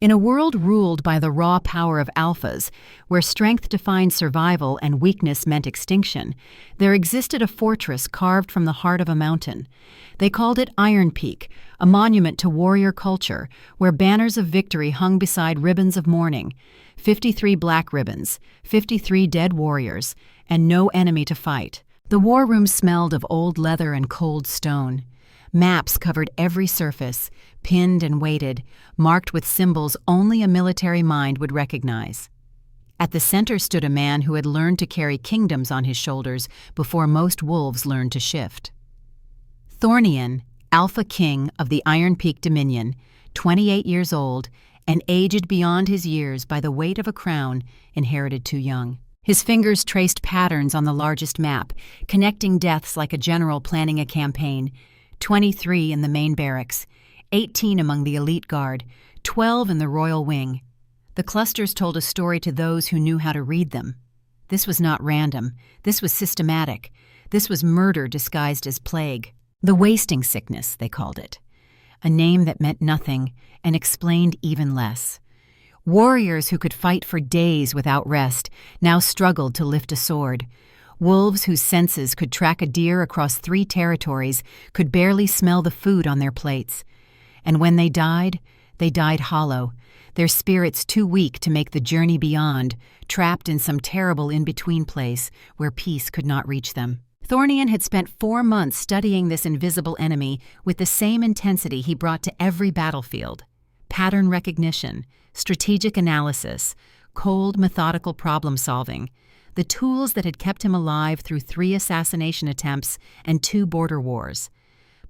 In a world ruled by the raw power of alphas, where strength defined survival and weakness meant extinction, there existed a fortress carved from the heart of a mountain. They called it Ironpeak, a monument to warrior culture, where banners of victory hung beside ribbons of mourning. 53 black ribbons, 53 dead warriors, and no enemy to fight. The war room smelled of old leather and cold stone. Maps covered every surface, pinned and weighted, marked with symbols only a military mind would recognize. At the center stood a man who had learned to carry kingdoms on his shoulders before most wolves learned to shift. Thornian, Alpha King of the Ironpeak Dominion, 28 years old, and aged beyond his years by the weight of a crown inherited too young. His fingers traced patterns on the largest map, connecting deaths like a general planning a campaign. 23 in the main barracks, 18 among the elite guard, 12 in the royal wing. The clusters told a story to those who knew how to read them. This was not random. This was systematic. This was murder disguised as plague. The wasting sickness, they called it. A name that meant nothing and explained even less. Warriors who could fight for days without rest now struggled to lift a sword. Wolves whose senses could track a deer across 3 territories could barely smell the food on their plates. And when they died hollow, their spirits too weak to make the journey beyond, trapped in some terrible in-between place where peace could not reach them. Thornian had spent 4 months studying this invisible enemy with the same intensity he brought to every battlefield. Pattern recognition, strategic analysis, cold, methodical problem-solving. The tools that had kept him alive through 3 assassination attempts and 2 border wars.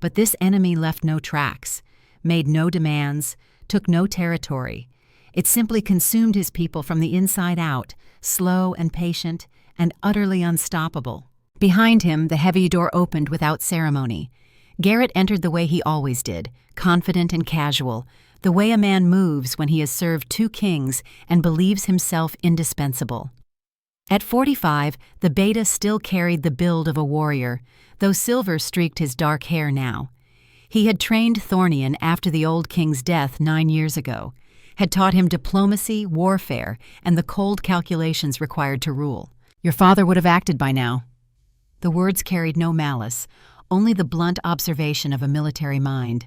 But this enemy left no tracks, made no demands, took no territory. It simply consumed his people from the inside out, slow and patient, and utterly unstoppable. Behind him, the heavy door opened without ceremony. Garrett entered the way he always did, confident and casual, the way a man moves when he has served 2 kings and believes himself indispensable. At 45, the beta still carried the build of a warrior, though silver streaked his dark hair now. He had trained Thornian after the old king's death 9 years ago, had taught him diplomacy, warfare, and the cold calculations required to rule. Your father would have acted by now. The words carried no malice, only the blunt observation of a military mind.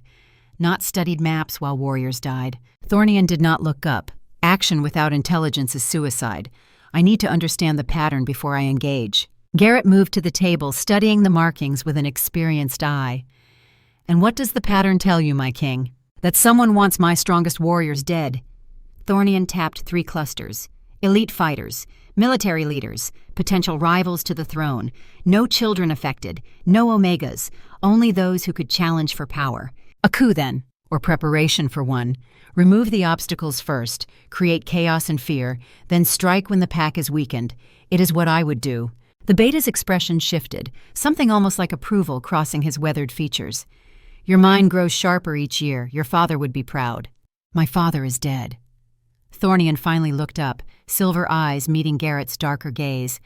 Not studied maps while warriors died. Thornian did not look up. Action without intelligence is suicide. I need to understand the pattern before I engage. Garrett moved to the table, studying the markings with an experienced eye. And what does the pattern tell you, my king? That someone wants my strongest warriors dead. Thornian tapped 3 clusters. Elite fighters, military leaders, potential rivals to the throne. No children affected, no omegas, only those who could challenge for power. A coup then, or preparation for one. Remove the obstacles first, create chaos and fear, then strike when the pack is weakened. It is what I would do. The beta's expression shifted, something almost like approval crossing his weathered features. Your mind grows sharper each year. Your father would be proud. My father is dead. Thornian finally looked up, silver eyes meeting Garrett's darker gaze.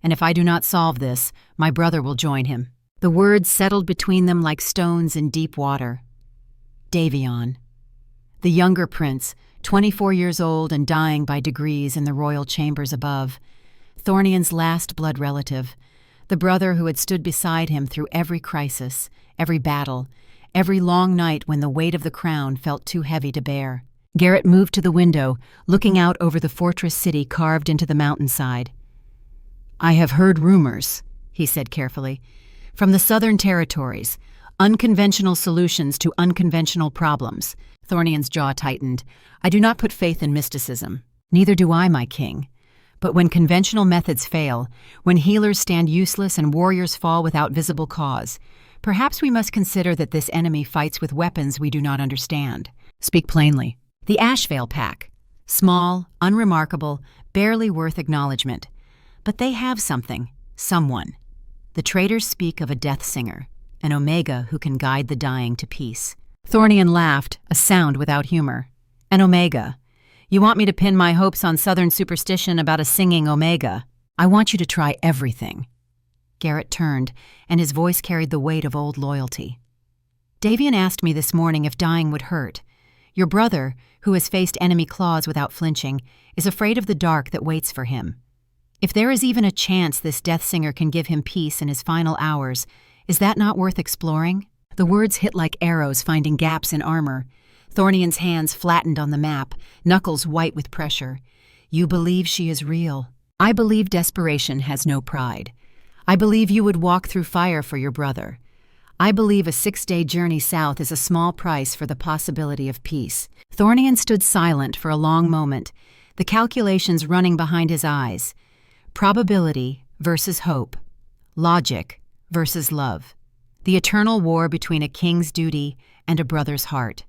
And if I do not solve this, my brother will join him. The words settled between them like stones in deep water. Davion. The younger prince, 24 years old and dying by degrees in the royal chambers above. Thornian's last blood relative. The brother who had stood beside him through every crisis, every battle, every long night when the weight of the crown felt too heavy to bear. Garrett moved to the window, looking out over the fortress city carved into the mountainside. I have heard rumors, he said carefully, from the southern territories, unconventional solutions to unconventional problems. Thornian's jaw tightened. I do not put faith in mysticism. Neither do I, my king. But when conventional methods fail, when healers stand useless and warriors fall without visible cause, perhaps we must consider that this enemy fights with weapons we do not understand. Speak plainly. The Ashvale Pack. Small, unremarkable, barely worth acknowledgement. But they have something. Someone. The traitors speak of a death singer, an Omega who can guide the dying to peace. Thornian laughed, a sound without humor. An Omega. You want me to pin my hopes on southern superstition about a singing Omega? I want you to try everything. Garrett turned, and his voice carried the weight of old loyalty. Davion asked me this morning if dying would hurt. Your brother, who has faced enemy claws without flinching, is afraid of the dark that waits for him. If there is even a chance this Death Singer can give him peace in his final hours, is that not worth exploring? The words hit like arrows finding gaps in armor. Thornian's hands flattened on the map, knuckles white with pressure. You believe she is real. I believe desperation has no pride. I believe you would walk through fire for your brother. I believe a 6-day journey south is a small price for the possibility of peace. Thornian stood silent for a long moment, the calculations running behind his eyes. Probability versus hope. Logic versus love. The eternal war between a king's duty and a brother's heart.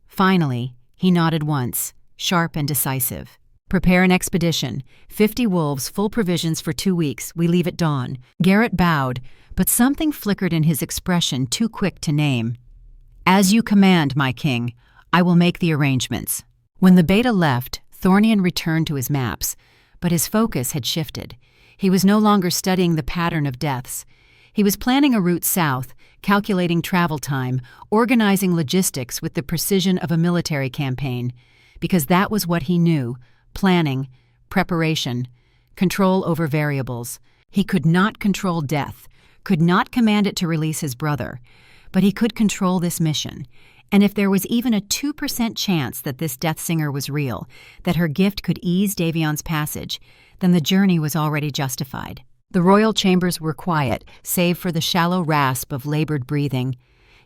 Finally, he nodded once, sharp and decisive. Prepare an expedition. 50 wolves, full provisions for 2 weeks. We leave at dawn. Garrett bowed, but something flickered in his expression too quick to name. As you command, my king, I will make the arrangements. When the beta left, Thornian returned to his maps, but his focus had shifted. He was no longer studying the pattern of deaths. He was planning a route south, calculating travel time, organizing logistics with the precision of a military campaign, because that was what he knew: planning, preparation, control over variables. He could not control death, could not command it to release his brother, but he could control this mission. And if there was even a 2% chance that this Death Singer was real, that her gift could ease Davion's passage, then the journey was already justified. The royal chambers were quiet, save for the shallow rasp of labored breathing.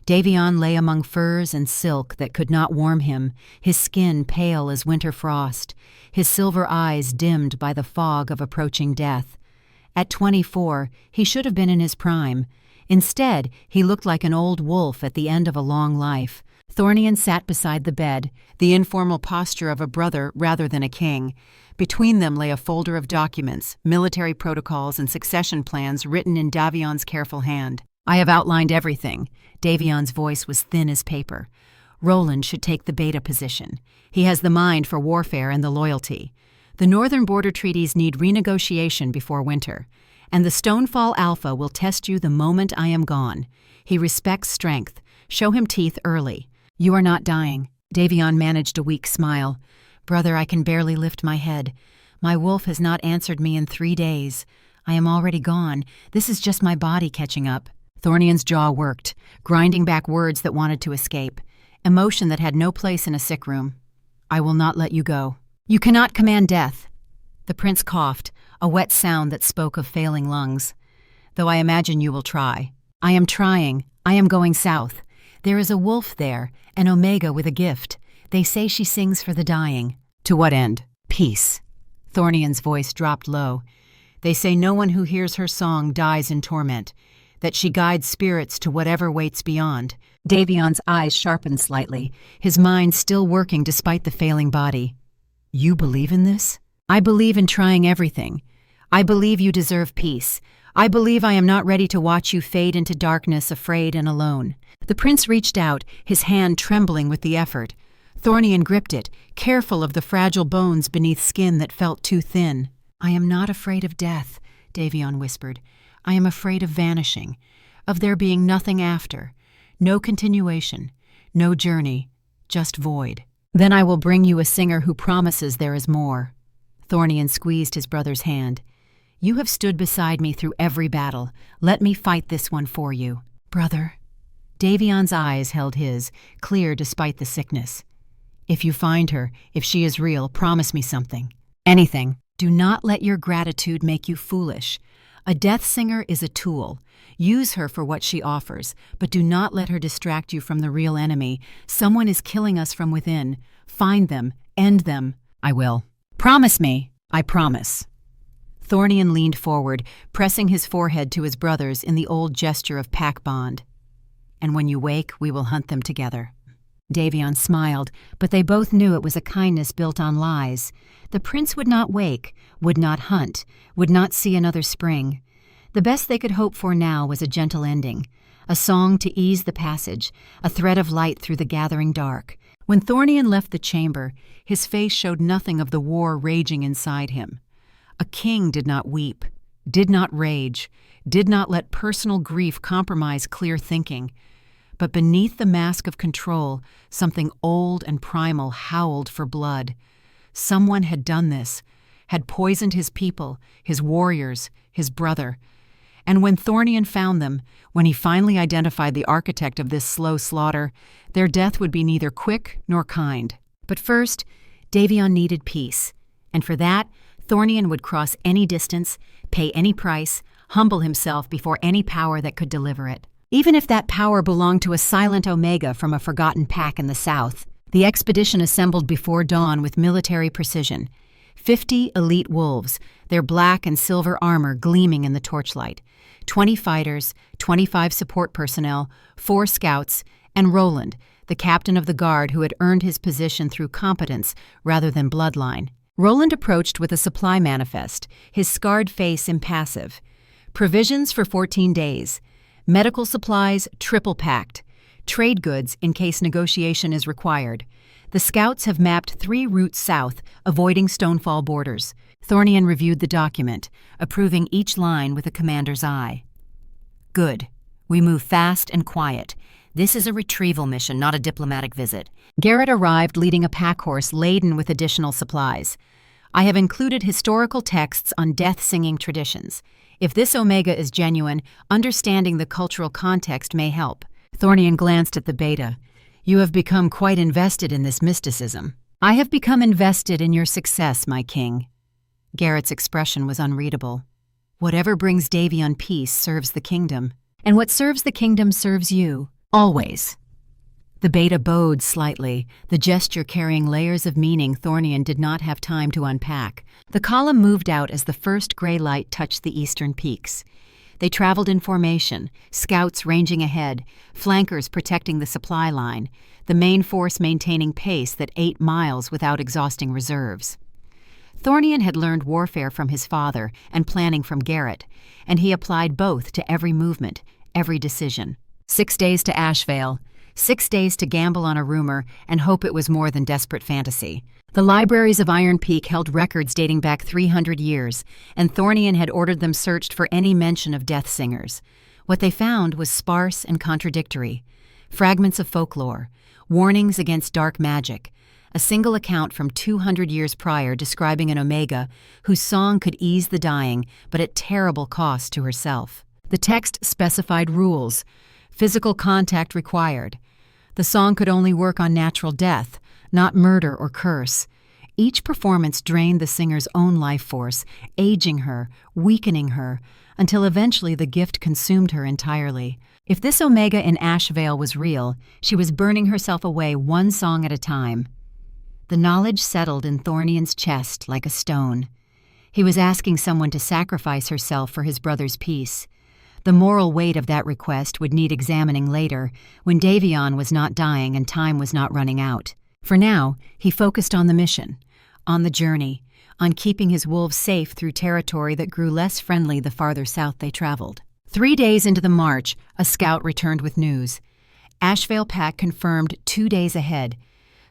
Davion lay among furs and silk that could not warm him, his skin pale as winter frost, his silver eyes dimmed by the fog of approaching death. At 24, he should have been in his prime. Instead, he looked like an old wolf at the end of a long life. Thornian sat beside the bed, the informal posture of a brother rather than a king. Between them lay a folder of documents, military protocols, and succession plans written in Davion's careful hand. I have outlined everything. Davion's voice was thin as paper. Roland should take the beta position. He has the mind for warfare and the loyalty. The northern border treaties need renegotiation before winter, and the Stonefall Alpha will test you the moment I am gone. He respects strength. Show him teeth early. You are not dying. Davion managed a weak smile. Brother, I can barely lift my head. My wolf has not answered me in 3 days. I am already gone. This is just my body catching up. Thornian's jaw worked, grinding back words that wanted to escape. Emotion that had no place in a sick room. I will not let you go. You cannot command death. The prince coughed, a wet sound that spoke of failing lungs. Though I imagine you will try. I am trying. I am going south. There is a wolf there, an Omega with a gift. They say she sings for the dying. To what end? Peace. Thornian's voice dropped low. They say no one who hears her song dies in torment, that she guides spirits to whatever waits beyond. Davion's eyes sharpened slightly, his mind still working despite the failing body. You believe in this? I believe in trying everything. I believe you deserve peace. I believe I am not ready to watch you fade into darkness, afraid and alone. The prince reached out, his hand trembling with the effort. Thornian gripped it, careful of the fragile bones beneath skin that felt too thin. I am not afraid of death, Davion whispered. I am afraid of vanishing, of there being nothing after, no continuation, no journey, just void. Then I will bring you a singer who promises there is more. Thornian squeezed his brother's hand. You have stood beside me through every battle. Let me fight this one for you. Brother. Davion's eyes held his, clear despite the sickness. If you find her, if she is real, promise me something. Anything. Do not let your gratitude make you foolish. A death singer is a tool. Use her for what she offers, but do not let her distract you from the real enemy. Someone is killing us from within. Find them. End them. I will. Promise me. I promise. Thornian leaned forward, pressing his forehead to his brother's in the old gesture of pack bond. And when you wake, we will hunt them together. Davion smiled, but they both knew it was a kindness built on lies. The prince would not wake, would not hunt, would not see another spring. The best they could hope for now was a gentle ending, a song to ease the passage, a thread of light through the gathering dark. When Thornian left the chamber, his face showed nothing of the war raging inside him. A king did not weep, did not rage, did not let personal grief compromise clear thinking. But beneath the mask of control, something old and primal howled for blood. Someone had done this, had poisoned his people, his warriors, his brother. And when Thornian found them, when he finally identified the architect of this slow slaughter, their death would be neither quick nor kind. But first, Davion needed peace, and for that, Thornian would cross any distance, pay any price, humble himself before any power that could deliver it. Even if that power belonged to a silent Omega from a forgotten pack in the south. The expedition assembled before dawn with military precision. 50 elite wolves, their black and silver armor gleaming in the torchlight. 20 fighters, 25 support personnel, 4 scouts, and Roland, the captain of the guard who had earned his position through competence rather than bloodline. Roland approached with a supply manifest, his scarred face impassive. Provisions for 14 days. Medical supplies triple-packed. Trade goods in case negotiation is required. The scouts have mapped 3 routes south, avoiding Stonefall borders. Thornian reviewed the document, approving each line with a commander's eye. Good. We move fast and quiet. This is a retrieval mission, not a diplomatic visit. Garrett arrived leading a pack horse laden with additional supplies. I have included historical texts on death-singing traditions. If this Omega is genuine, understanding the cultural context may help. Thornian glanced at the beta. You have become quite invested in this mysticism. I have become invested in your success, my king. Garrett's expression was unreadable. Whatever brings Davion peace serves the kingdom. And what serves the kingdom serves you. Always. The beta bowed slightly, the gesture carrying layers of meaning Thornian did not have time to unpack. The column moved out as the first gray light touched the eastern peaks. They traveled in formation, scouts ranging ahead, flankers protecting the supply line, the main force maintaining pace that 8 miles without exhausting reserves. Thornian had learned warfare from his father and planning from Garrett, and he applied both to every movement, every decision. 6 days to Ashvale. 6 days to gamble on a rumor and hope it was more than desperate fantasy. The libraries of Ironpeak held records dating back 300 years, and Thornian had ordered them searched for any mention of death singers. What they found was sparse and contradictory. Fragments of folklore, warnings against dark magic, a single account from 200 years prior describing an Omega whose song could ease the dying, but at terrible cost to herself. The text specified rules. Physical contact required. The song could only work on natural death, not murder or curse. Each performance drained the singer's own life force, aging her, weakening her, until eventually the gift consumed her entirely. If this Omega in Ashvale was real, she was burning herself away one song at a time. The knowledge settled in Thornian's chest like a stone. He was asking someone to sacrifice herself for his brother's peace. The moral weight of that request would need examining later, when Davion was not dying and time was not running out. For now, he focused on the mission, on the journey, on keeping his wolves safe through territory that grew less friendly the farther south they traveled. 3 days into the march, a scout returned with news. Ashvale Pack confirmed 2 days ahead.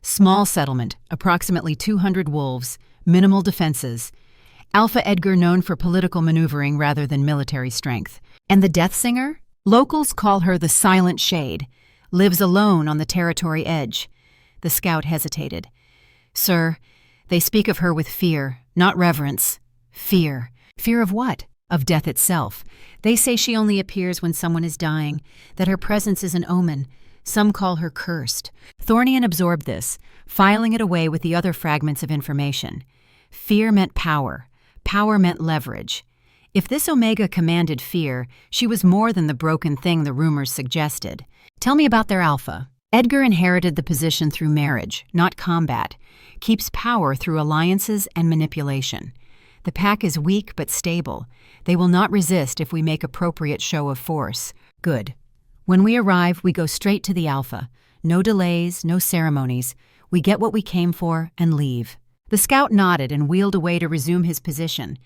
Small settlement, approximately 200 wolves, minimal defenses. Alpha Edgar known for political maneuvering rather than military strength. And the Death Singer? Locals call her the Silent Shade, lives alone on the territory edge. The scout hesitated. Sir, they speak of her with fear, not reverence. Fear. Fear of what? Of death itself. They say she only appears when someone is dying, that her presence is an omen. Some call her cursed. Thornian absorbed this, filing it away with the other fragments of information. Fear meant power. Power meant leverage. If this Omega commanded fear, she was more than the broken thing the rumors suggested. Tell me about their alpha. Edgar inherited the position through marriage, not combat. Keeps power through alliances and manipulation. The pack is weak but stable. They will not resist if we make appropriate show of force. Good. When we arrive, we go straight to the alpha. No delays, no ceremonies. We get what we came for and leave. The scout nodded and wheeled away to resume his position.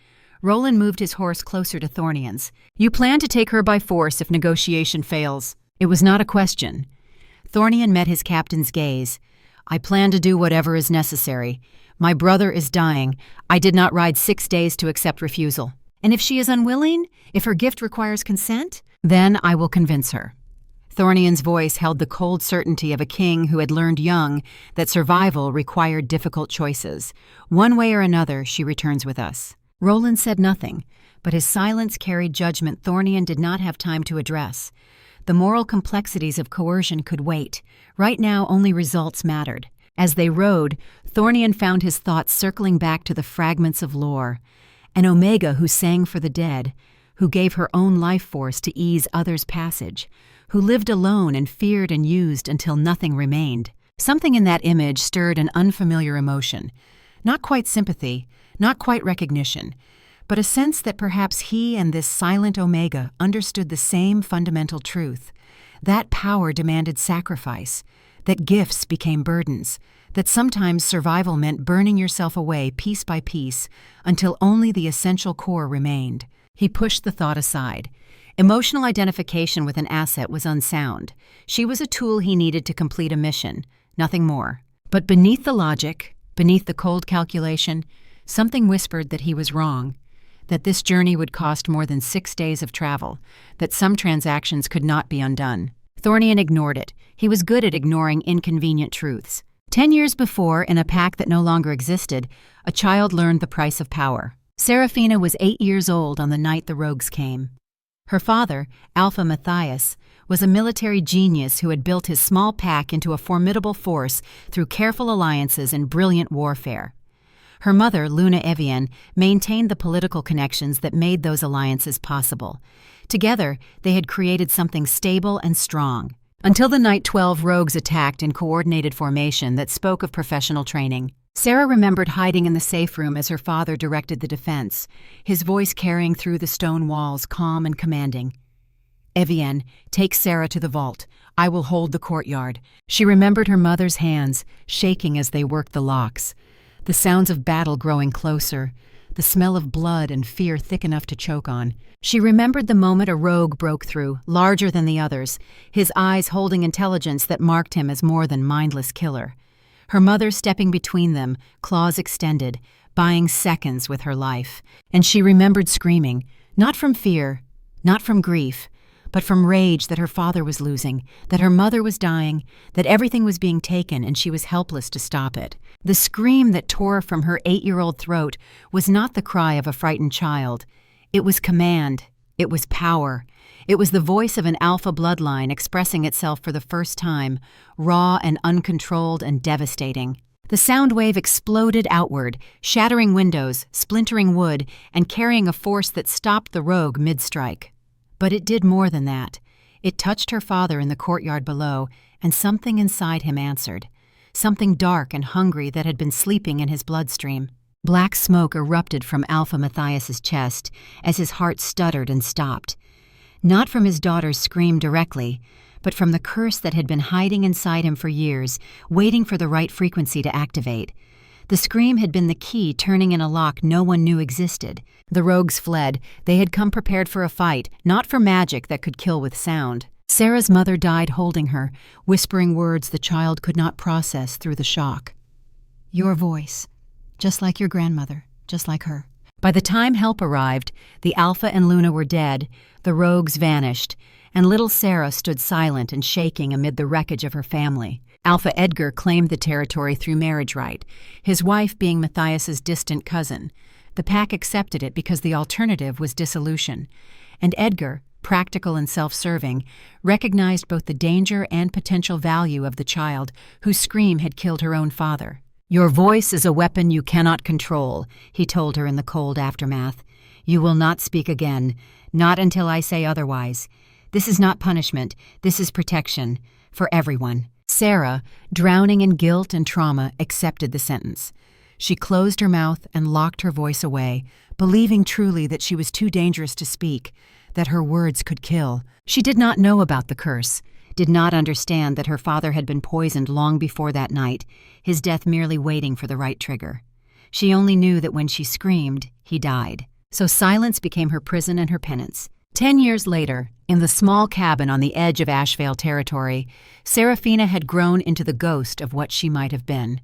Roland moved his horse closer to Thornian's. You plan to take her by force if negotiation fails. It was not a question. Thornian met his captain's gaze. I plan to do whatever is necessary. My brother is dying. I did not ride 6 days to accept refusal. And if she is unwilling, if her gift requires consent, then I will convince her. Thornian's voice held the cold certainty of a king who had learned young that survival required difficult choices. One way or another, she returns with us. Roland said nothing, but his silence carried judgment Thornian did not have time to address. The moral complexities of coercion could wait. Right now, only results mattered. As they rode, Thornian found his thoughts circling back to the fragments of lore. An Omega who sang for the dead, who gave her own life force to ease others' passage, who lived alone and feared and used until nothing remained. Something in that image stirred an unfamiliar emotion. Not quite sympathy, not quite recognition, but a sense that perhaps he and this silent Omega understood the same fundamental truth. That power demanded sacrifice, that gifts became burdens, that sometimes survival meant burning yourself away piece by piece until only the essential core remained. He pushed the thought aside. Emotional identification with an asset was unsound. She was a tool he needed to complete a mission, nothing more. But beneath the logic, beneath the cold calculation, something whispered that he was wrong, that this journey would cost more than 6 days of travel, that some transactions could not be undone. Thornian ignored it. He was good at ignoring inconvenient truths. 10 years before, in a pack that no longer existed, a child learned the price of power. Seraphina was 8 years old on the night the rogues came. Her father, Alpha Matthias, was a military genius who had built his small pack into a formidable force through careful alliances and brilliant warfare. Her mother, Luna Evian, maintained the political connections that made those alliances possible. Together, they had created something stable and strong. Until the night 12 rogues attacked in coordinated formation that spoke of professional training. Sarah remembered hiding in the safe room as her father directed the defense, his voice carrying through the stone walls, calm and commanding. Evian, take Sarah to the vault. I will hold the courtyard. She remembered her mother's hands, shaking as they worked the locks. The sounds of battle growing closer, the smell of blood and fear thick enough to choke on. She remembered the moment a rogue broke through, larger than the others, his eyes holding intelligence that marked him as more than mindless killer. Her mother stepping between them, claws extended, buying seconds with her life. And she remembered screaming, not from fear, not from grief, but from rage that her father was losing, that her mother was dying, that everything was being taken and she was helpless to stop it. The scream that tore from her 8-year-old throat was not the cry of a frightened child. It was command. It was power. It was the voice of an alpha bloodline expressing itself for the first time, raw and uncontrolled and devastating. The sound wave exploded outward, shattering windows, splintering wood, and carrying a force that stopped the rogue mid-strike. But it did more than that. It touched her father in the courtyard below, and something inside him answered. Something dark and hungry that had been sleeping in his bloodstream. Black smoke erupted from Alpha Matthias's chest as his heart stuttered and stopped. Not from his daughter's scream directly, but from the curse that had been hiding inside him for years, waiting for the right frequency to activate. The scream had been the key turning in a lock no one knew existed. The rogues fled. They had come prepared for a fight, not for magic that could kill with sound. Sarah's mother died holding her, whispering words the child could not process through the shock. Your voice. Just like your grandmother, just like her. By the time help arrived, the Alpha and Luna were dead, the rogues vanished, and little Sarah stood silent and shaking amid the wreckage of her family. Alpha Edgar claimed the territory through marriage right, his wife being Matthias's distant cousin. The pack accepted it because the alternative was dissolution. And Edgar, practical and self-serving, recognized both the danger and potential value of the child whose scream had killed her own father. Your voice is a weapon you cannot control, he told her in the cold aftermath. You will not speak again, not until I say otherwise. This is not punishment, this is protection, for everyone. Sarah, drowning in guilt and trauma, accepted the sentence. She closed her mouth and locked her voice away, believing truly that she was too dangerous to speak, that her words could kill. She did not know about the curse, did not understand that her father had been poisoned long before that night, his death merely waiting for the right trigger. She only knew that when she screamed, he died. So silence became her prison and her penance. 10 years later, in the small cabin on the edge of Ashvale territory, Seraphina had grown into the ghost of what she might have been.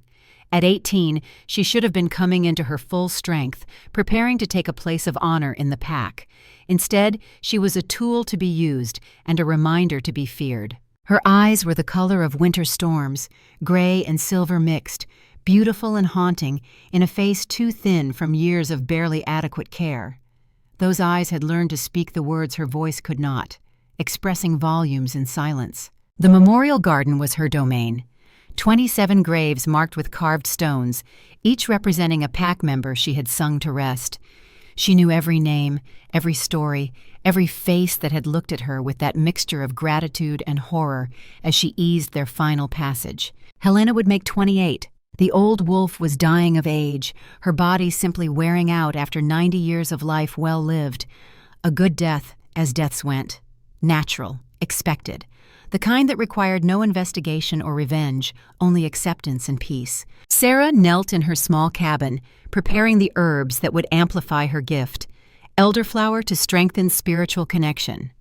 At 18, she should have been coming into her full strength, preparing to take a place of honor in the pack. Instead, she was a tool to be used and a reminder to be feared. Her eyes were the color of winter storms, gray and silver mixed, beautiful and haunting in a face too thin from years of barely adequate care. Those eyes had learned to speak the words her voice could not, expressing volumes in silence. The memorial garden was her domain. 27 graves marked with carved stones, each representing a pack member she had sung to rest. She knew every name, every story, every face that had looked at her with that mixture of gratitude and horror as she eased their final passage. Helena would make 28. The old wolf was dying of age, her body simply wearing out after 90 years of life well lived. A good death, as deaths went. Natural, expected. The kind that required no investigation or revenge, only acceptance and peace. Sarah knelt in her small cabin, preparing the herbs that would amplify her gift. Elderflower to strengthen spiritual connection.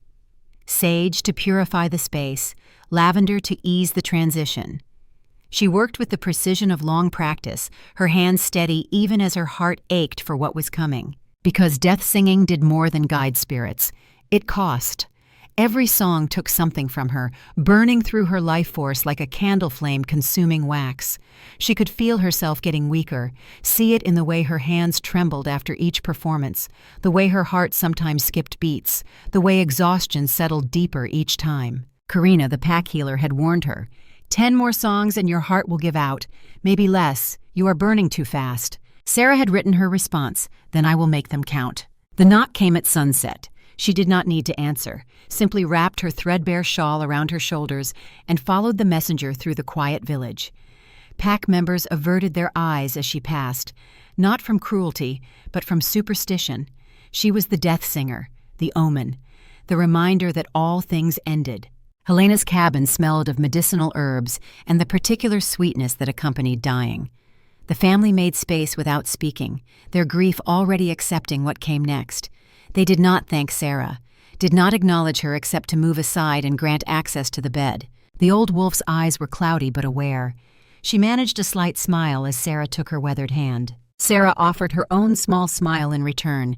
Sage to purify the space. Lavender to ease the transition. She worked with the precision of long practice, her hands steady even as her heart ached for what was coming. Because death singing did more than guide spirits. It cost. Every song took something from her, burning through her life force like a candle flame consuming wax. She could feel herself getting weaker, see it in the way her hands trembled after each performance, the way her heart sometimes skipped beats, the way exhaustion settled deeper each time. Karina, the pack healer, had warned her, 10 more songs and your heart will give out. Maybe less. You are burning too fast. Sarah had written her response, then I will make them count. The knock came at sunset. She did not need to answer, simply wrapped her threadbare shawl around her shoulders and followed the messenger through the quiet village. Pack members averted their eyes as she passed, not from cruelty, but from superstition. She was the death singer, the omen, the reminder that all things ended. Helena's cabin smelled of medicinal herbs and the particular sweetness that accompanied dying. The family made space without speaking, their grief already accepting what came next. They did not thank Sarah, did not acknowledge her except to move aside and grant access to the bed. The old wolf's eyes were cloudy but aware. She managed a slight smile as Sarah took her weathered hand. Sarah offered her own small smile in return,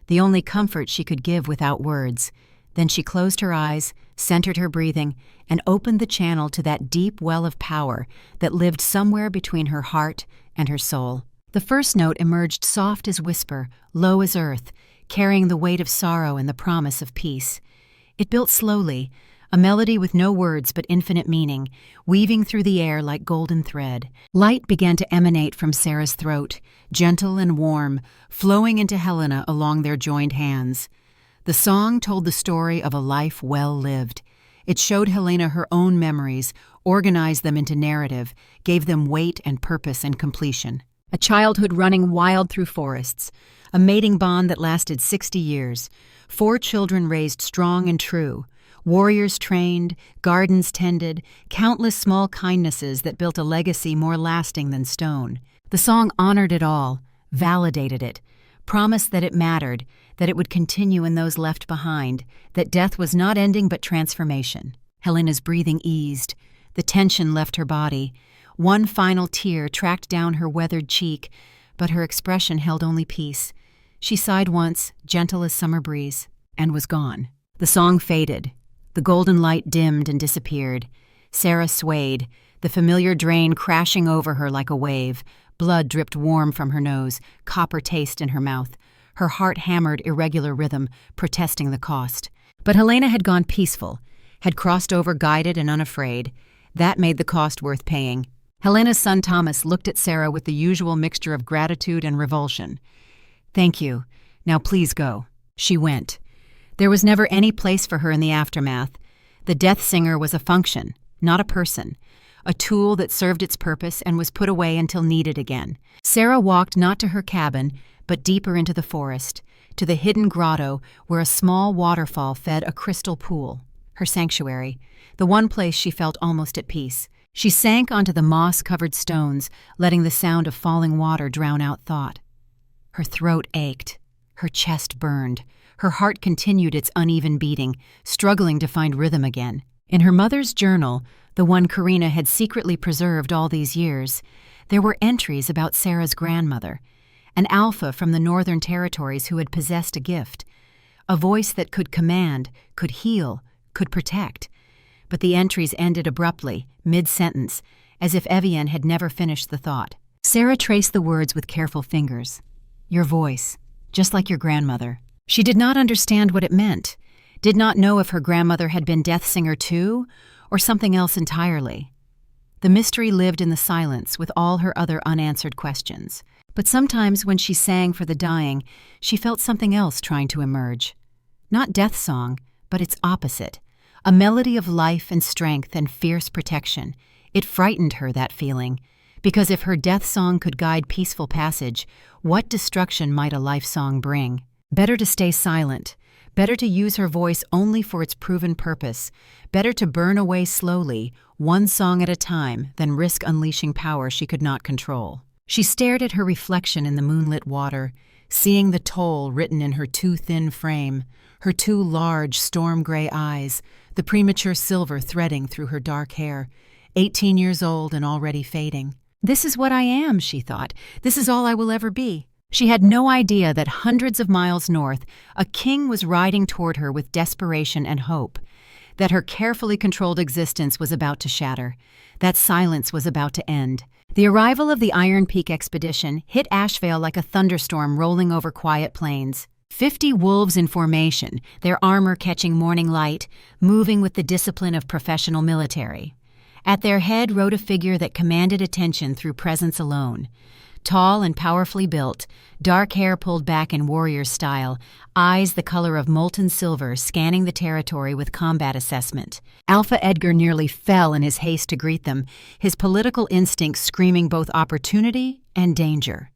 the only comfort she could give without words. Then she closed her eyes, centered her breathing, and opened the channel to that deep well of power that lived somewhere between her heart and her soul. The first note emerged soft as whisper, low as earth, carrying the weight of sorrow and the promise of peace. It built slowly, a melody with no words but infinite meaning, weaving through the air like golden thread. Light began to emanate from Sarah's throat, gentle and warm, flowing into Helena along their joined hands. The song told the story of a life well lived. It showed Helena her own memories, organized them into narrative, gave them weight and purpose and completion. A childhood running wild through forests, a mating bond that lasted 60 years, 4 children raised strong and true, warriors trained, gardens tended, countless small kindnesses that built a legacy more lasting than stone. The song honored it all, validated it, promised that it mattered, that it would continue in those left behind, that death was not ending but transformation. Helena's breathing eased. The tension left her body. One final tear tracked down her weathered cheek, but her expression held only peace. She sighed once, gentle as summer breeze, and was gone. The song faded. The golden light dimmed and disappeared. Sarah swayed, the familiar drain crashing over her like a wave. Blood dripped warm from her nose, copper taste in her mouth. Her heart hammered irregular rhythm, protesting the cost. But Helena had gone peaceful, had crossed over guided and unafraid. That made the cost worth paying. Helena's son Thomas looked at Sarah with the usual mixture of gratitude and revulsion. "Thank you. Now please go." She went. There was never any place for her in the aftermath. The death singer was a function, not a person, a tool that served its purpose and was put away until needed again. Sarah walked not to her cabin, but deeper into the forest, to the hidden grotto where a small waterfall fed a crystal pool, her sanctuary, the one place she felt almost at peace. She sank onto the moss-covered stones, letting the sound of falling water drown out thought. Her throat ached. Her chest burned. Her heart continued its uneven beating, struggling to find rhythm again. In her mother's journal, the one Karina had secretly preserved all these years, there were entries about Sarah's grandmother, an alpha from the Northern Territories who had possessed a gift, a voice that could command, could heal, could protect. but the entries ended abruptly, mid-sentence, as if Evian had never finished the thought. Sarah traced the words with careful fingers. Your voice, just like your grandmother. She did not understand what it meant, did not know if her grandmother had been Death Singer too, or something else entirely. The mystery lived in the silence with all her other unanswered questions. But sometimes when she sang for the dying, she felt something else trying to emerge. Not death song, but its opposite. A melody of life and strength and fierce protection. It frightened her, that feeling, because if her death song could guide peaceful passage, what destruction might a life song bring? Better to stay silent. Better to use her voice only for its proven purpose. Better to burn away slowly, one song at a time, than risk unleashing power she could not control. She stared at her reflection in the moonlit water, seeing the toll written in her too thin frame, her too large storm-gray eyes, the premature silver threading through her dark hair, 18 years old and already fading. This is what I am, she thought. This is all I will ever be. She had no idea that hundreds of miles north, a king was riding toward her with desperation and hope, that her carefully controlled existence was about to shatter, that silence was about to end. The arrival of the Ironpeak expedition hit Ashvale like a thunderstorm rolling over quiet plains. 50 wolves in formation, their armor catching morning light, moving with the discipline of professional military. At their head rode a figure that commanded attention through presence alone. Tall and powerfully built, dark hair pulled back in warrior style, eyes the color of molten silver scanning the territory with combat assessment. Alpha Edgar nearly fell in his haste to greet them, his political instincts screaming both opportunity and danger.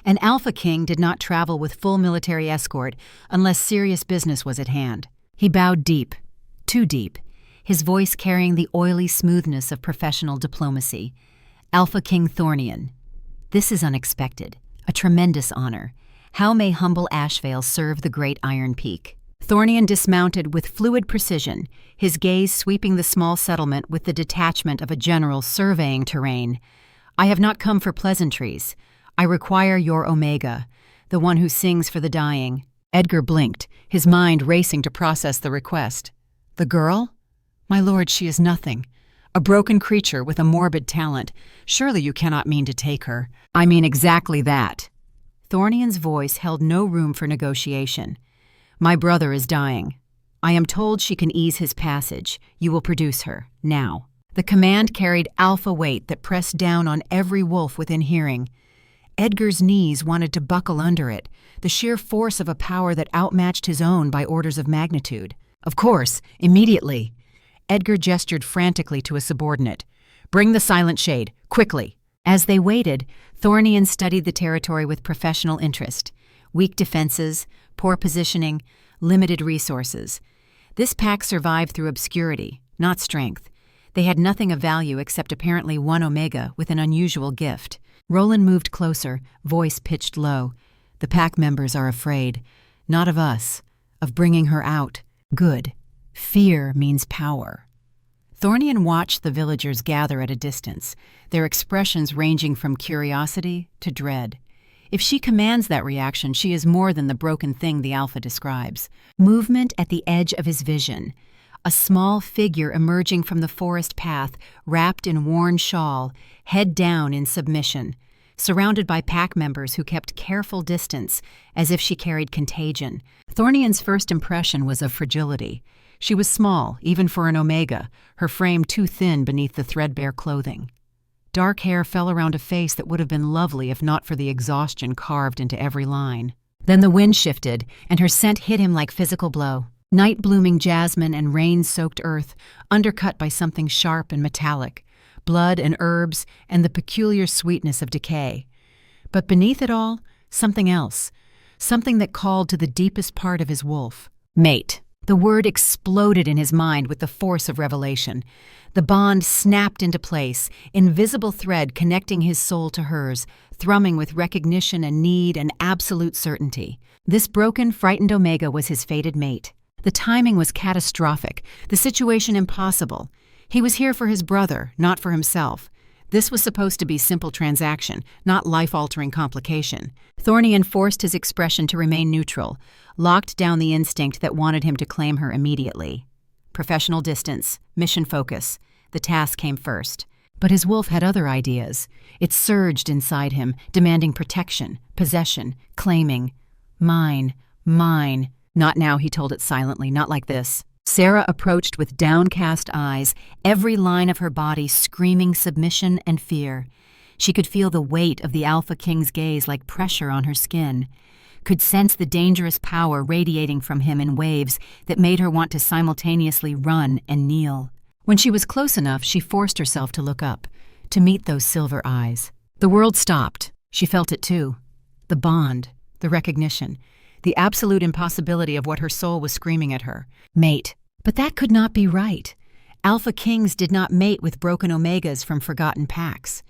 An Alpha King did not travel with full military escort unless serious business was at hand. He bowed deep, too deep, his voice carrying the oily smoothness of professional diplomacy. Alpha King Thornian. This is unexpected, a tremendous honor. How may humble Ashvale serve the great Ironpeak? Thornian dismounted with fluid precision, his gaze sweeping the small settlement with the detachment of a general surveying terrain. I have not come for pleasantries. I require your Omega, the one who sings for the dying. Edgar blinked, his mind racing to process the request. The girl? My lord, she is nothing. A broken creature with a morbid talent. Surely you cannot mean to take her. I mean exactly that. Thornian's voice held no room for negotiation. My brother is dying. I am told she can ease his passage. You will produce her, now. The command carried alpha weight that pressed down on every wolf within hearing. Edgar's knees wanted to buckle under it, the sheer force of a power that outmatched his own by orders of magnitude. Of course, immediately. Edgar gestured frantically to a subordinate. Bring the silent shade, quickly. As they waited, Thornian studied the territory with professional interest. Weak defenses, poor positioning, limited resources. This pack survived through obscurity, not strength. They had nothing of value except apparently one Omega with an unusual gift. Roland moved closer, voice pitched low. The pack members are afraid. Not of us. Of bringing her out. Good. Fear means power. Thornian watched the villagers gather at a distance, their expressions ranging from curiosity to dread. If she commands that reaction, she is more than the broken thing the Alpha describes. Movement at the edge of his vision. A small figure emerging from the forest path, wrapped in worn shawl, head down in submission, surrounded by pack members who kept careful distance, as if she carried contagion. Thornian's first impression was of fragility. She was small, even for an Omega, her frame too thin beneath the threadbare clothing. Dark hair fell around a face that would have been lovely if not for the exhaustion carved into every line. Then the wind shifted, and her scent hit him like physical blow. Night-blooming jasmine and rain-soaked earth, undercut by something sharp and metallic, blood and herbs, and the peculiar sweetness of decay. But beneath it all, something else, something that called to the deepest part of his wolf. Mate. The word exploded in his mind with the force of revelation. The bond snapped into place, invisible thread connecting his soul to hers, thrumming with recognition and need and absolute certainty. This broken, frightened Omega was his fated mate. The timing was catastrophic, the situation impossible. He was here for his brother, not for himself. This was supposed to be simple transaction, not life-altering complication. Thornian forced his expression to remain neutral, locked down the instinct that wanted him to claim her immediately. professional distance, mission focus. The task came first. But his wolf had other ideas. It surged inside him, demanding protection, possession, claiming, "Mine, mine." "Not now," he told it silently, "not like this." Sarah approached with downcast eyes, every line of her body screaming submission and fear. She could feel the weight of the Alpha King's gaze like pressure on her skin, could sense the dangerous power radiating from him in waves that made her want to simultaneously run and kneel. When she was close enough, she forced herself to look up, to meet those silver eyes. The world stopped. She felt it too. The bond, the recognition, the absolute impossibility of what her soul was screaming at her. Mate. But that could not be right. Alpha Kings did not mate with broken Omegas from forgotten packs.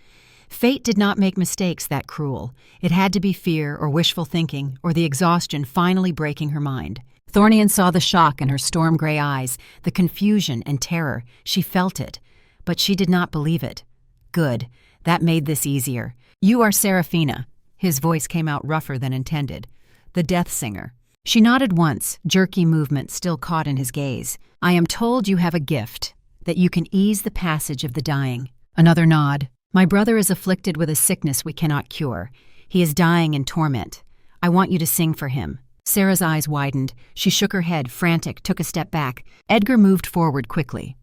Fate did not make mistakes that cruel. It had to be fear or wishful thinking or the exhaustion finally breaking her mind. Thornian saw the shock in her storm-gray eyes, the confusion and terror. She felt it, but she did not believe it. Good. That made this easier. "You are Seraphina." His voice came out rougher than intended. "The Death Singer." She nodded once, jerky movement still caught in his gaze. "I am told you have a gift, that you can ease the passage of the dying." Another nod. "My brother is afflicted with a sickness we cannot cure. He is dying in torment. I want you to sing for him." Sarah's eyes widened. She shook her head, frantic, took a step back. Edgar moved forward quickly.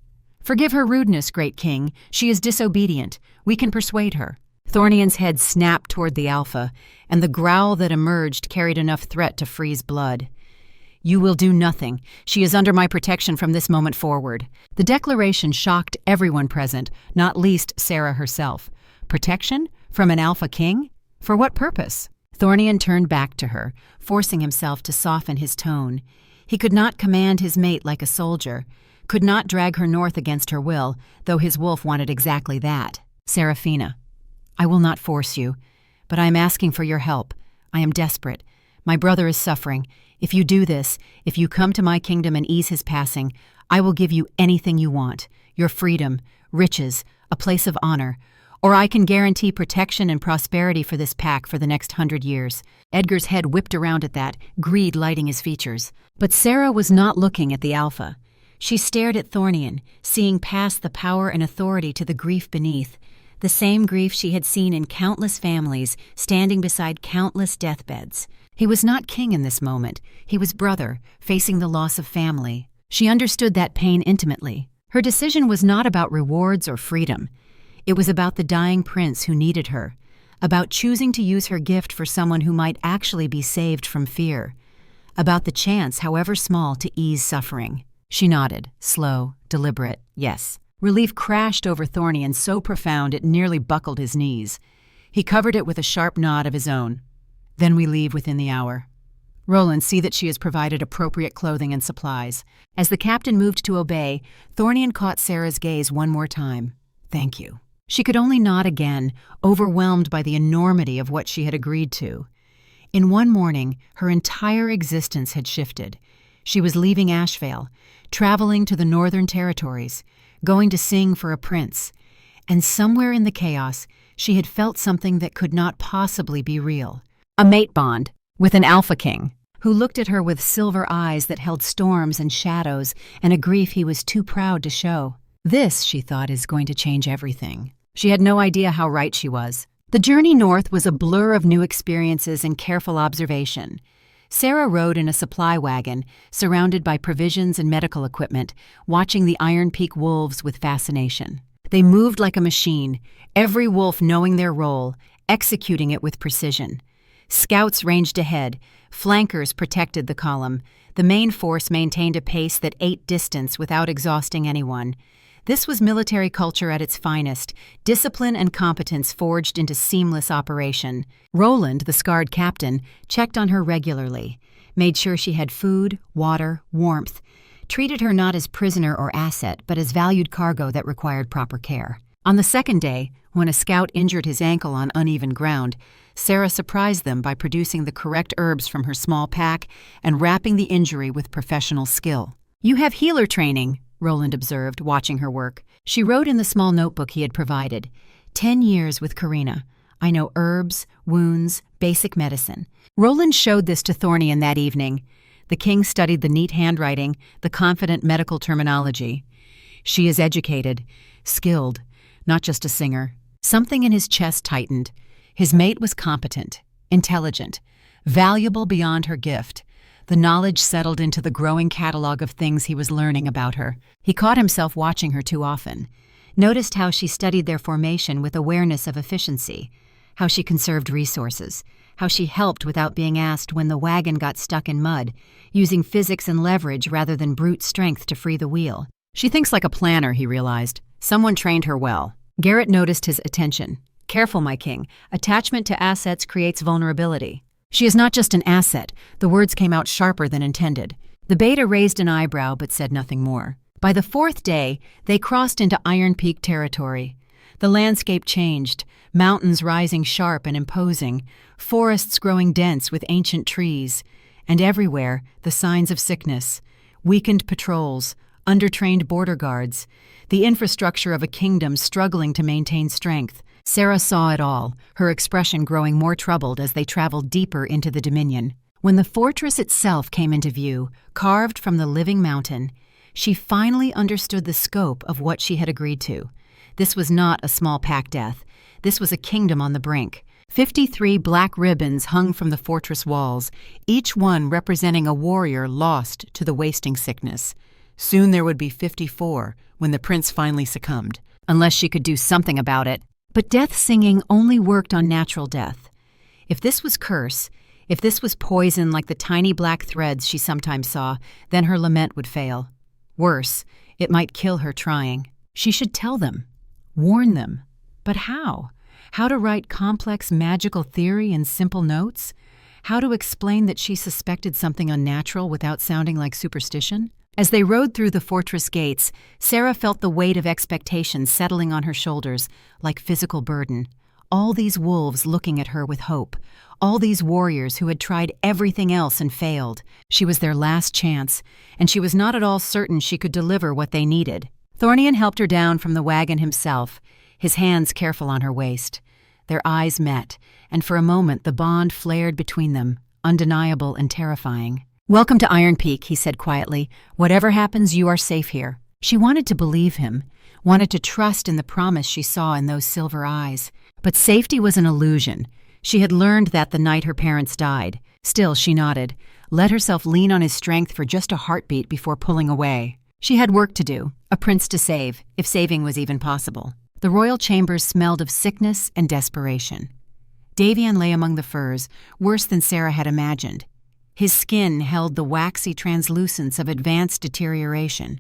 "Forgive her rudeness, great king. She is disobedient. We can persuade her." Thornian's head snapped toward the Alpha, and the growl that emerged carried enough threat to freeze blood. "You will do nothing. She is under my protection from this moment forward." The declaration shocked everyone present, not least Sarah herself. Protection? From an Alpha King? For what purpose? Thornian turned back to her, forcing himself to soften his tone. He could not command his mate like a soldier, could not drag her north against her will, though his wolf wanted exactly that. "Seraphina, I will not force you, but I am asking for your help. I am desperate. My brother is suffering. If you do this, if you come to my kingdom and ease his passing, I will give you anything you want, your freedom, riches, a place of honor, or I can guarantee protection and prosperity for this pack for the next 100 years. Edgar's head whipped around at that, greed lighting his features. But Sarah was not looking at the Alpha. She stared at Thornian, seeing past the power and authority to the grief beneath, the same grief she had seen in countless families standing beside countless deathbeds. He was not king in this moment. He was brother, facing the loss of family. She understood that pain intimately. Her decision was not about rewards or freedom. It was about the dying prince who needed her, about choosing to use her gift for someone who might actually be saved from fear, about the chance, however small, to ease suffering. She nodded, slow, deliberate, yes. Relief crashed over Thornian so profound it nearly buckled his knees. He covered it with a sharp nod of his own. "Then we leave within the hour. Roland, see that she is provided appropriate clothing and supplies." As the captain moved to obey, Thornian caught Sarah's gaze one more time. "Thank you." She could only nod again, overwhelmed by the enormity of what she had agreed to. In one morning, her entire existence had shifted. She was leaving Ashvale, traveling to the Northern Territories, going to sing for a prince. And somewhere in the chaos, she had felt something that could not possibly be real. A mate bond with an Alpha King, who looked at her with silver eyes that held storms and shadows and a grief he was too proud to show. This, she thought, is going to change everything. She had no idea how right she was. The journey north was a blur of new experiences and careful observation. Sarah rode in a supply wagon, surrounded by provisions and medical equipment, watching the Ironpeak wolves with fascination. They moved like a machine, every wolf knowing their role, executing it with precision. Scouts ranged ahead, flankers protected the column. The main force maintained a pace that ate distance without exhausting anyone. This was military culture at its finest, discipline and competence forged into seamless operation. Roland, the scarred captain, checked on her regularly, made sure she had food, water, warmth, treated her not as prisoner or asset, but as valued cargo that required proper care. On the second day, when a scout injured his ankle on uneven ground, Sarah surprised them by producing the correct herbs from her small pack and wrapping the injury with professional skill. "You have healer training," Roland observed, watching her work. She wrote in the small notebook he had provided, 10 years with Karina. I know herbs, wounds, basic medicine. Roland showed this to Thornian that evening. The king studied the neat handwriting, the confident medical terminology. She is educated, skilled, not just a singer. Something in his chest tightened. His mate was competent, intelligent, valuable beyond her gift. The knowledge settled into the growing catalog of things he was learning about her. He caught himself watching her too often. Noticed how she studied their formation with awareness of efficiency, how she conserved resources, how she helped without being asked when the wagon got stuck in mud, using physics and leverage rather than brute strength to free the wheel. She thinks like a planner, he realized. Someone trained her well. Garrett noticed his attention. Careful, my king. Attachment to assets creates vulnerability. She is not just an asset. The words came out sharper than intended. The beta raised an eyebrow but said nothing more. By the fourth day, they crossed into Ironpeak territory. The landscape changed, mountains rising sharp and imposing, forests growing dense with ancient trees, and everywhere the signs of sickness, weakened patrols, undertrained border guards, the infrastructure of a kingdom struggling to maintain strength. Sarah saw it all, her expression growing more troubled as they traveled deeper into the Dominion. When the fortress itself came into view, carved from the living mountain, she finally understood the scope of what she had agreed to. This was not a small pack death. This was a kingdom on the brink. 53 black ribbons hung from the fortress walls, each one representing a warrior lost to the wasting sickness. Soon there would be 54 when the prince finally succumbed, unless she could do something about it. But death singing only worked on natural death. If this was curse, if this was poison like the tiny black threads she sometimes saw, then her lament would fail. Worse, it might kill her trying. She should tell them, warn them. But how? How to write complex magical theory in simple notes? How to explain that she suspected something unnatural without sounding like superstition? As they rode through the fortress gates, Sarah felt the weight of expectation settling on her shoulders like physical burden. All these wolves looking at her with hope. All these warriors who had tried everything else and failed. She was their last chance, and she was not at all certain she could deliver what they needed. Thornian helped her down from the wagon himself, his hands careful on her waist. Their eyes met, and for a moment the bond flared between them, undeniable and terrifying. "Welcome to Ironpeak," he said quietly. "Whatever happens, you are safe here." She wanted to believe him, wanted to trust in the promise she saw in those silver eyes. But safety was an illusion. She had learned that the night her parents died. Still, she nodded, let herself lean on his strength for just a heartbeat before pulling away. She had work to do, a prince to save, if saving was even possible. The royal chambers smelled of sickness and desperation. Davian lay among the furs, worse than Sarah had imagined. His skin held the waxy translucence of advanced deterioration.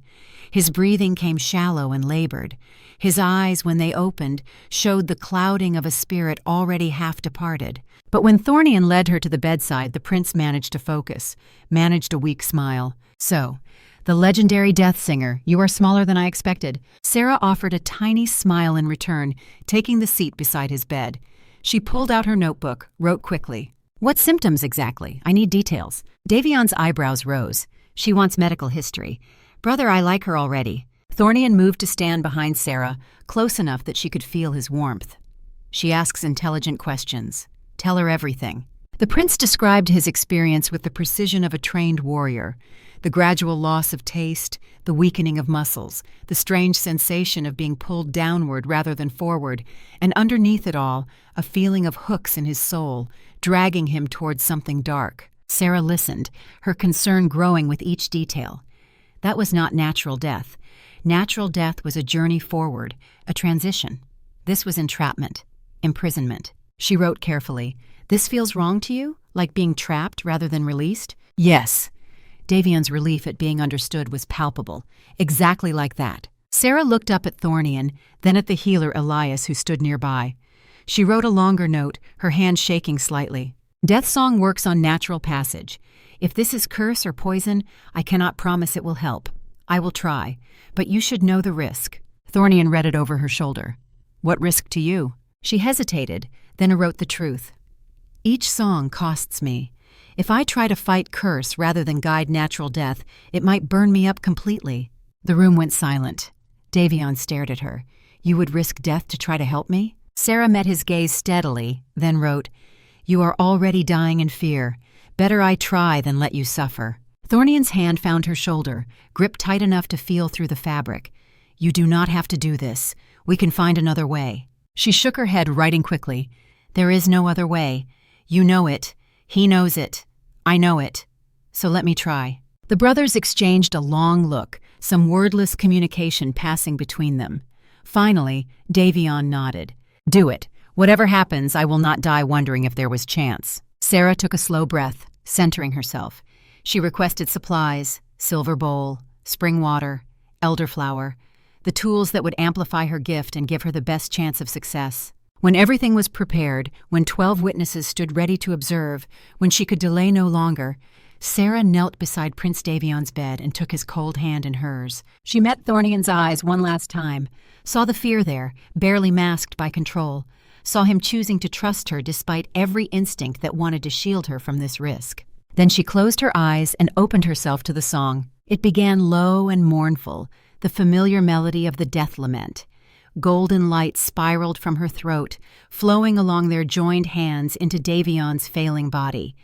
His breathing came shallow and labored. His eyes, when they opened, showed the clouding of a spirit already half departed. But when Thornian led her to the bedside, the prince managed to focus, managed a weak smile. "So, the legendary death singer, you are smaller than I expected." Sarah offered a tiny smile in return, taking the seat beside his bed. She pulled out her notebook, wrote quickly. "What symptoms exactly? I need details." Davion's eyebrows rose. "She wants medical history. Brother, I like her already." Thornian moved to stand behind Sarah, close enough that she could feel his warmth. "She asks intelligent questions. Tell her everything." The prince described his experience with the precision of a trained warrior. The gradual loss of taste, the weakening of muscles, the strange sensation of being pulled downward rather than forward, and underneath it all, a feeling of hooks in his soul, dragging him towards something dark. Sarah listened, her concern growing with each detail. That was not natural death. Natural death was a journey forward, a transition. This was entrapment, imprisonment. She wrote carefully, "This feels wrong to you? Like being trapped rather than released?" "Yes." Davion's relief at being understood was palpable, exactly like that. Sarah looked up at Thornian, then at the healer Elias who stood nearby. She wrote a longer note, her hand shaking slightly. "Death song works on natural passage. If this is curse or poison, I cannot promise it will help. I will try, but you should know the risk." Thornian read it over her shoulder. "What risk to you?" She hesitated, then wrote the truth. "Each song costs me. If I try to fight curse rather than guide natural death, it might burn me up completely." The room went silent. Davion stared at her. "You would risk death to try to help me?" Sarah met his gaze steadily, then wrote, "You are already dying in fear. Better I try than let you suffer." Thornian's hand found her shoulder, gripped tight enough to feel through the fabric. "You do not have to do this. We can find another way." She shook her head, writing quickly. "There is no other way. You know it. He knows it. I know it. So let me try." The brothers exchanged a long look, some wordless communication passing between them. Finally, Davion nodded. "Do it. Whatever happens, I will not die wondering if there was chance." Sarah took a slow breath, centering herself. She requested supplies, silver bowl, spring water, elderflower, the tools that would amplify her gift and give her the best chance of success. When everything was prepared, when 12 witnesses stood ready to observe, when she could delay no longer, Sarah knelt beside Prince Davion's bed and took his cold hand in hers. She met Thornian's eyes one last time, saw the fear there, barely masked by control, saw him choosing to trust her despite every instinct that wanted to shield her from this risk. Then she closed her eyes and opened herself to the song. It began low and mournful, the familiar melody of the death lament. Golden light spiraled from her throat, flowing along their joined hands into Davion's failing body.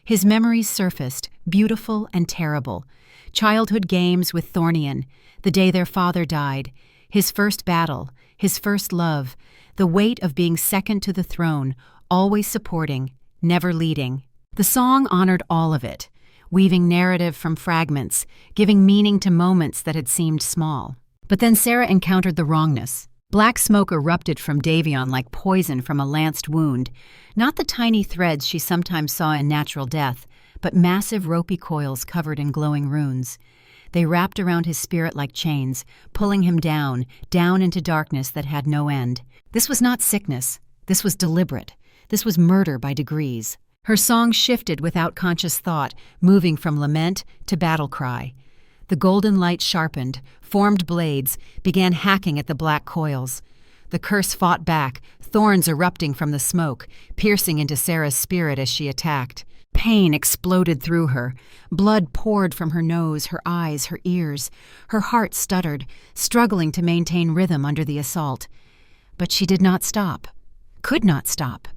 His memories surfaced, beautiful and terrible. Childhood games with Thornian, the day their father died, his first battle, his first love, the weight of being second to the throne, always supporting, never leading. The song honored all of it, weaving narrative from fragments, giving meaning to moments that had seemed small. But then Sarah encountered the wrongness. Black smoke erupted from Davion like poison from a lanced wound, not the tiny threads she sometimes saw in natural death, but massive ropey coils covered in glowing runes. They wrapped around his spirit like chains, pulling him down, down into darkness that had no end. This was not sickness. This was deliberate. This was murder by degrees. Her song shifted without conscious thought, moving from lament to battle cry. The golden light sharpened, formed blades, began hacking at the black coils. The curse fought back, thorns erupting from the smoke, piercing into Sarah's spirit as she attacked. Pain exploded through her. Blood poured from her nose, her eyes, her ears. Her heart stuttered, struggling to maintain rhythm under the assault. But she did not stop. Could not stop.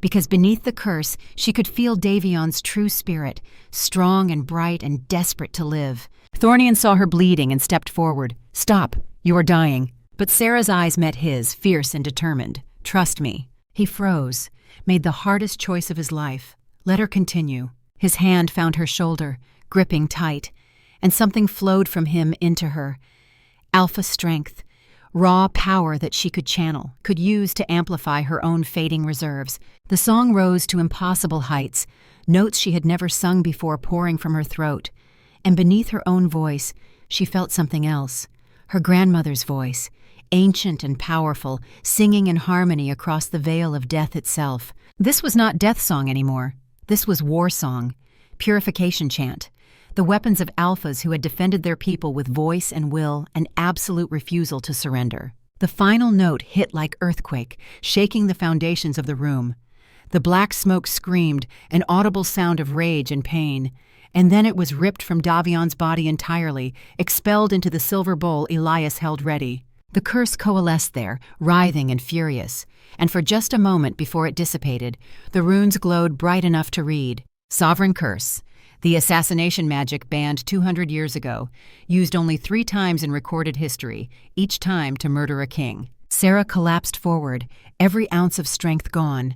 Because beneath the curse, she could feel Davion's true spirit, strong and bright and desperate to live. Thornian saw her bleeding and stepped forward. "Stop. You are dying." But Sarah's eyes met his, fierce and determined. "Trust me." He froze, made the hardest choice of his life. Let her continue. His hand found her shoulder, gripping tight, and something flowed from him into her. Alpha strength, raw power that she could channel, could use to amplify her own fading reserves. The song rose to impossible heights, notes she had never sung before pouring from her throat. And beneath her own voice, she felt something else. Her grandmother's voice, ancient and powerful, singing in harmony across the veil of death itself. This was not death song anymore. This was war song, purification chant. The weapons of alphas who had defended their people with voice and will and absolute refusal to surrender. The final note hit like earthquake, shaking the foundations of the room. The black smoke screamed, an audible sound of rage and pain. And then it was ripped from Davion's body entirely, expelled into the silver bowl Elias held ready. The curse coalesced there, writhing and furious, and for just a moment before it dissipated, the runes glowed bright enough to read. Sovereign Curse, the assassination magic banned 200 years ago, used only 3 times in recorded history, each time to murder a king. Sarah collapsed forward, every ounce of strength gone.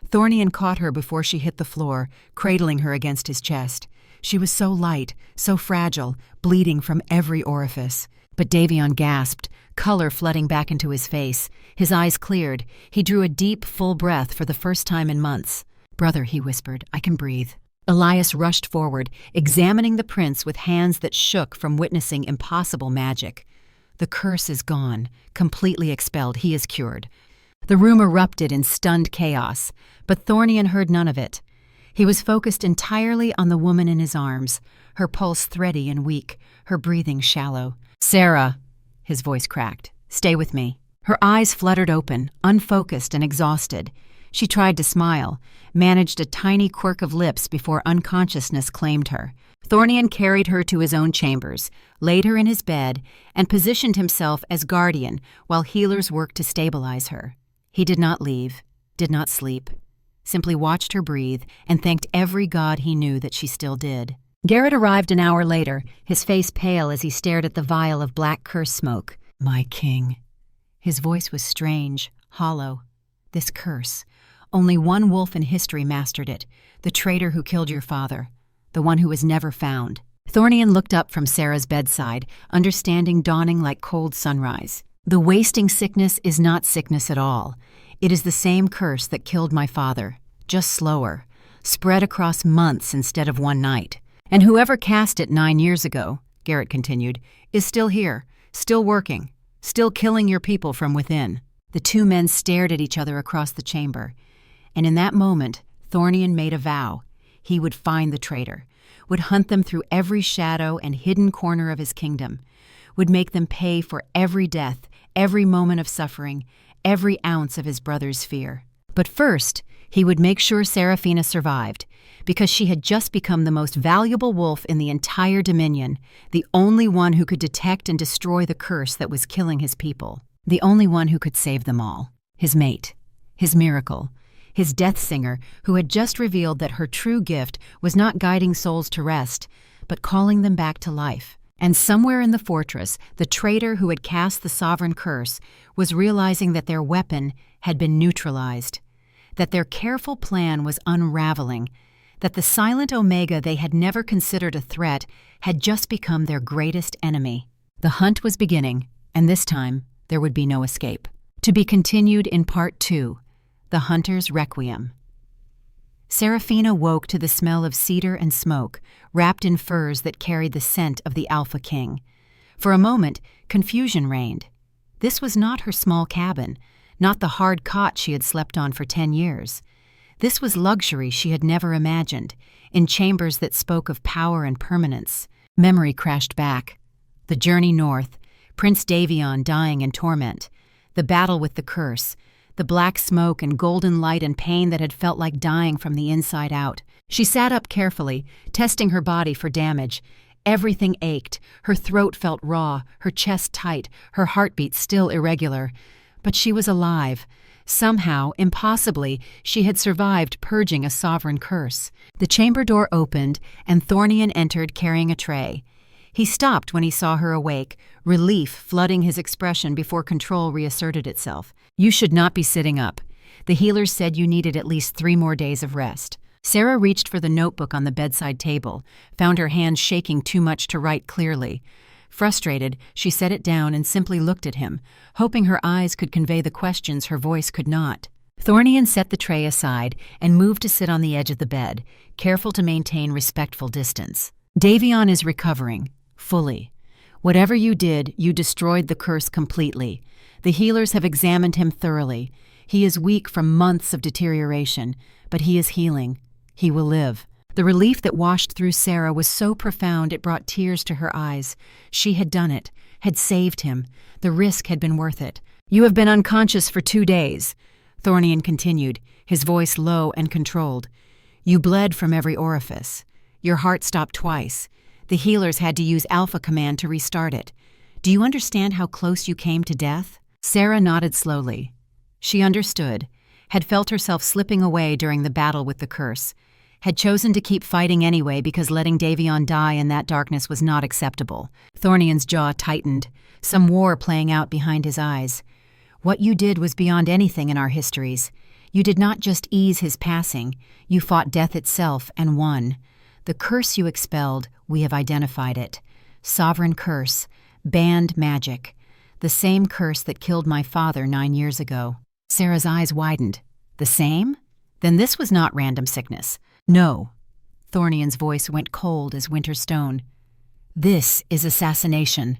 Thornian caught her before she hit the floor, cradling her against his chest. She was so light, so fragile, bleeding from every orifice. But Davion gasped, color flooding back into his face. His eyes cleared. He drew a deep, full breath for the first time in months. "Brother," he whispered, "I can breathe." Elias rushed forward, examining the prince with hands that shook from witnessing impossible magic. "The curse is gone, completely expelled. He is cured." The room erupted in stunned chaos, but Thornian heard none of it. He was focused entirely on the woman in his arms, her pulse thready and weak, her breathing shallow. "Sarah," his voice cracked, "stay with me." Her eyes fluttered open, unfocused and exhausted. She tried to smile, managed a tiny quirk of lips before unconsciousness claimed her. Thornian carried her to his own chambers, laid her in his bed, and positioned himself as guardian while healers worked to stabilize her. He did not leave, did not sleep, simply watched her breathe and thanked every god he knew that she still did. Garrett arrived an hour later, his face pale as he stared at the vial of black curse smoke. "My king." His voice was strange, hollow. "This curse. Only one wolf in history mastered it, the traitor who killed your father, the one who was never found." Thornian looked up from Sarah's bedside, understanding dawning like cold sunrise. "The wasting sickness is not sickness at all. It is the same curse that killed my father, just slower, spread across months instead of one night. And whoever cast it 9 years ago," Garrett continued, "is still here, still working, still killing your people from within." The two men stared at each other across the chamber, and in that moment, Thornian made a vow. He would find the traitor, would hunt them through every shadow and hidden corner of his kingdom, would make them pay for every death, every moment of suffering, every ounce of his brother's fear. But first, he would make sure Seraphina survived, because she had just become the most valuable wolf in the entire Dominion, the only one who could detect and destroy the curse that was killing his people, the only one who could save them all. His mate, his miracle, his death singer who had just revealed that her true gift was not guiding souls to rest, but calling them back to life. And somewhere in the fortress, the traitor who had cast the sovereign curse was realizing that their weapon had been neutralized, that their careful plan was unraveling, that the silent Omega they had never considered a threat had just become their greatest enemy. The hunt was beginning, and this time there would be no escape. To be continued in Part 2, The Hunter's Requiem. Seraphina woke to the smell of cedar and smoke, wrapped in furs that carried the scent of the Alpha King. For a moment, confusion reigned. This was not her small cabin, not the hard cot she had slept on for 10 years. This was luxury she had never imagined, in chambers that spoke of power and permanence. Memory crashed back. The journey north, Prince Davion dying in torment, the battle with the curse, the black smoke and golden light and pain that had felt like dying from the inside out. She sat up carefully, testing her body for damage. Everything ached, her throat felt raw, her chest tight, her heartbeat still irregular. But she was alive. Somehow, impossibly, she had survived purging a sovereign curse. The chamber door opened, and Thornian entered carrying a tray. He stopped when he saw her awake, relief flooding his expression before control reasserted itself. "You should not be sitting up. The healers said you needed at least 3 more days of rest." Sarah reached for the notebook on the bedside table, found her hands shaking too much to write clearly. Frustrated, she set it down and simply looked at him, hoping her eyes could convey the questions her voice could not. Thornian set the tray aside and moved to sit on the edge of the bed, careful to maintain respectful distance. "Davion is recovering. Fully. Whatever you did, you destroyed the curse completely. The healers have examined him thoroughly. He is weak from months of deterioration, but he is healing. He will live." The relief that washed through Sarah was so profound it brought tears to her eyes. She had done it, had saved him. The risk had been worth it. "You have been unconscious for 2 days," Thornian continued, his voice low and controlled. "You bled from every orifice. Your heart stopped twice. The healers had to use Alpha Command to restart it. Do you understand how close you came to death?" Sarah nodded slowly. She understood, had felt herself slipping away during the battle with the curse, had chosen to keep fighting anyway because letting Davion die in that darkness was not acceptable. Thornian's jaw tightened, some war playing out behind his eyes. "What you did was beyond anything in our histories. You did not just ease his passing, you fought death itself and won. The curse you expelled, we have identified it. Sovereign curse, banned magic. The same curse that killed my father 9 years ago." Sarah's eyes widened. "The same? Then this was not random sickness." "No." Thornian's voice went cold as winter stone. "This is assassination.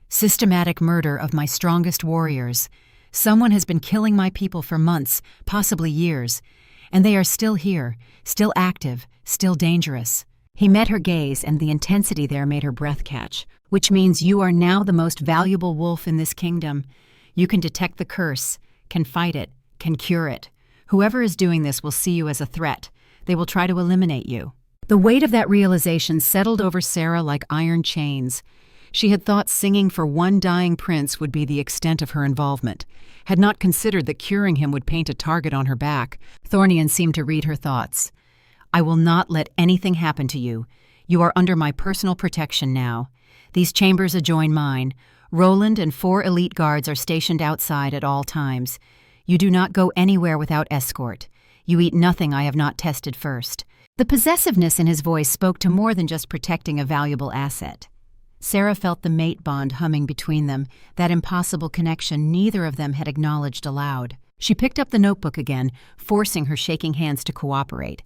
Systematic murder of my strongest warriors. Someone has been killing my people for months, possibly years, and they are still here, still active, still dangerous." He met her gaze, and the intensity there made her breath catch. "Which means you are now the most valuable wolf in this kingdom. You can detect the curse, can fight it, can cure it. Whoever is doing this will see you as a threat. They will try to eliminate you." The weight of that realization settled over Sarah like iron chains. She had thought singing for one dying prince would be the extent of her involvement, had not considered that curing him would paint a target on her back. Thornian seemed to read her thoughts. "I will not let anything happen to you. You are under my personal protection now. These chambers adjoin mine. Roland and 4 elite guards are stationed outside at all times. You do not go anywhere without escort. You eat nothing I have not tested first." The possessiveness in his voice spoke to more than just protecting a valuable asset. Sarah felt the mate bond humming between them, that impossible connection neither of them had acknowledged aloud. She picked up the notebook again, forcing her shaking hands to cooperate.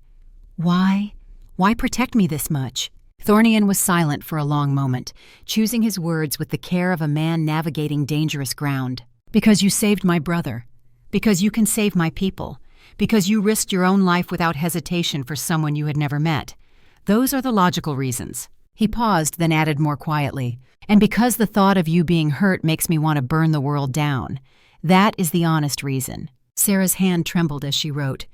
"Why? Why protect me this much?" Thornian was silent for a long moment, choosing his words with the care of a man navigating dangerous ground. "Because you saved my brother. Because you can save my people. Because you risked your own life without hesitation for someone you had never met. Those are the logical reasons." He paused, then added more quietly, "And because the thought of you being hurt makes me want to burn the world down. That is the honest reason." Sarah's hand trembled as she wrote,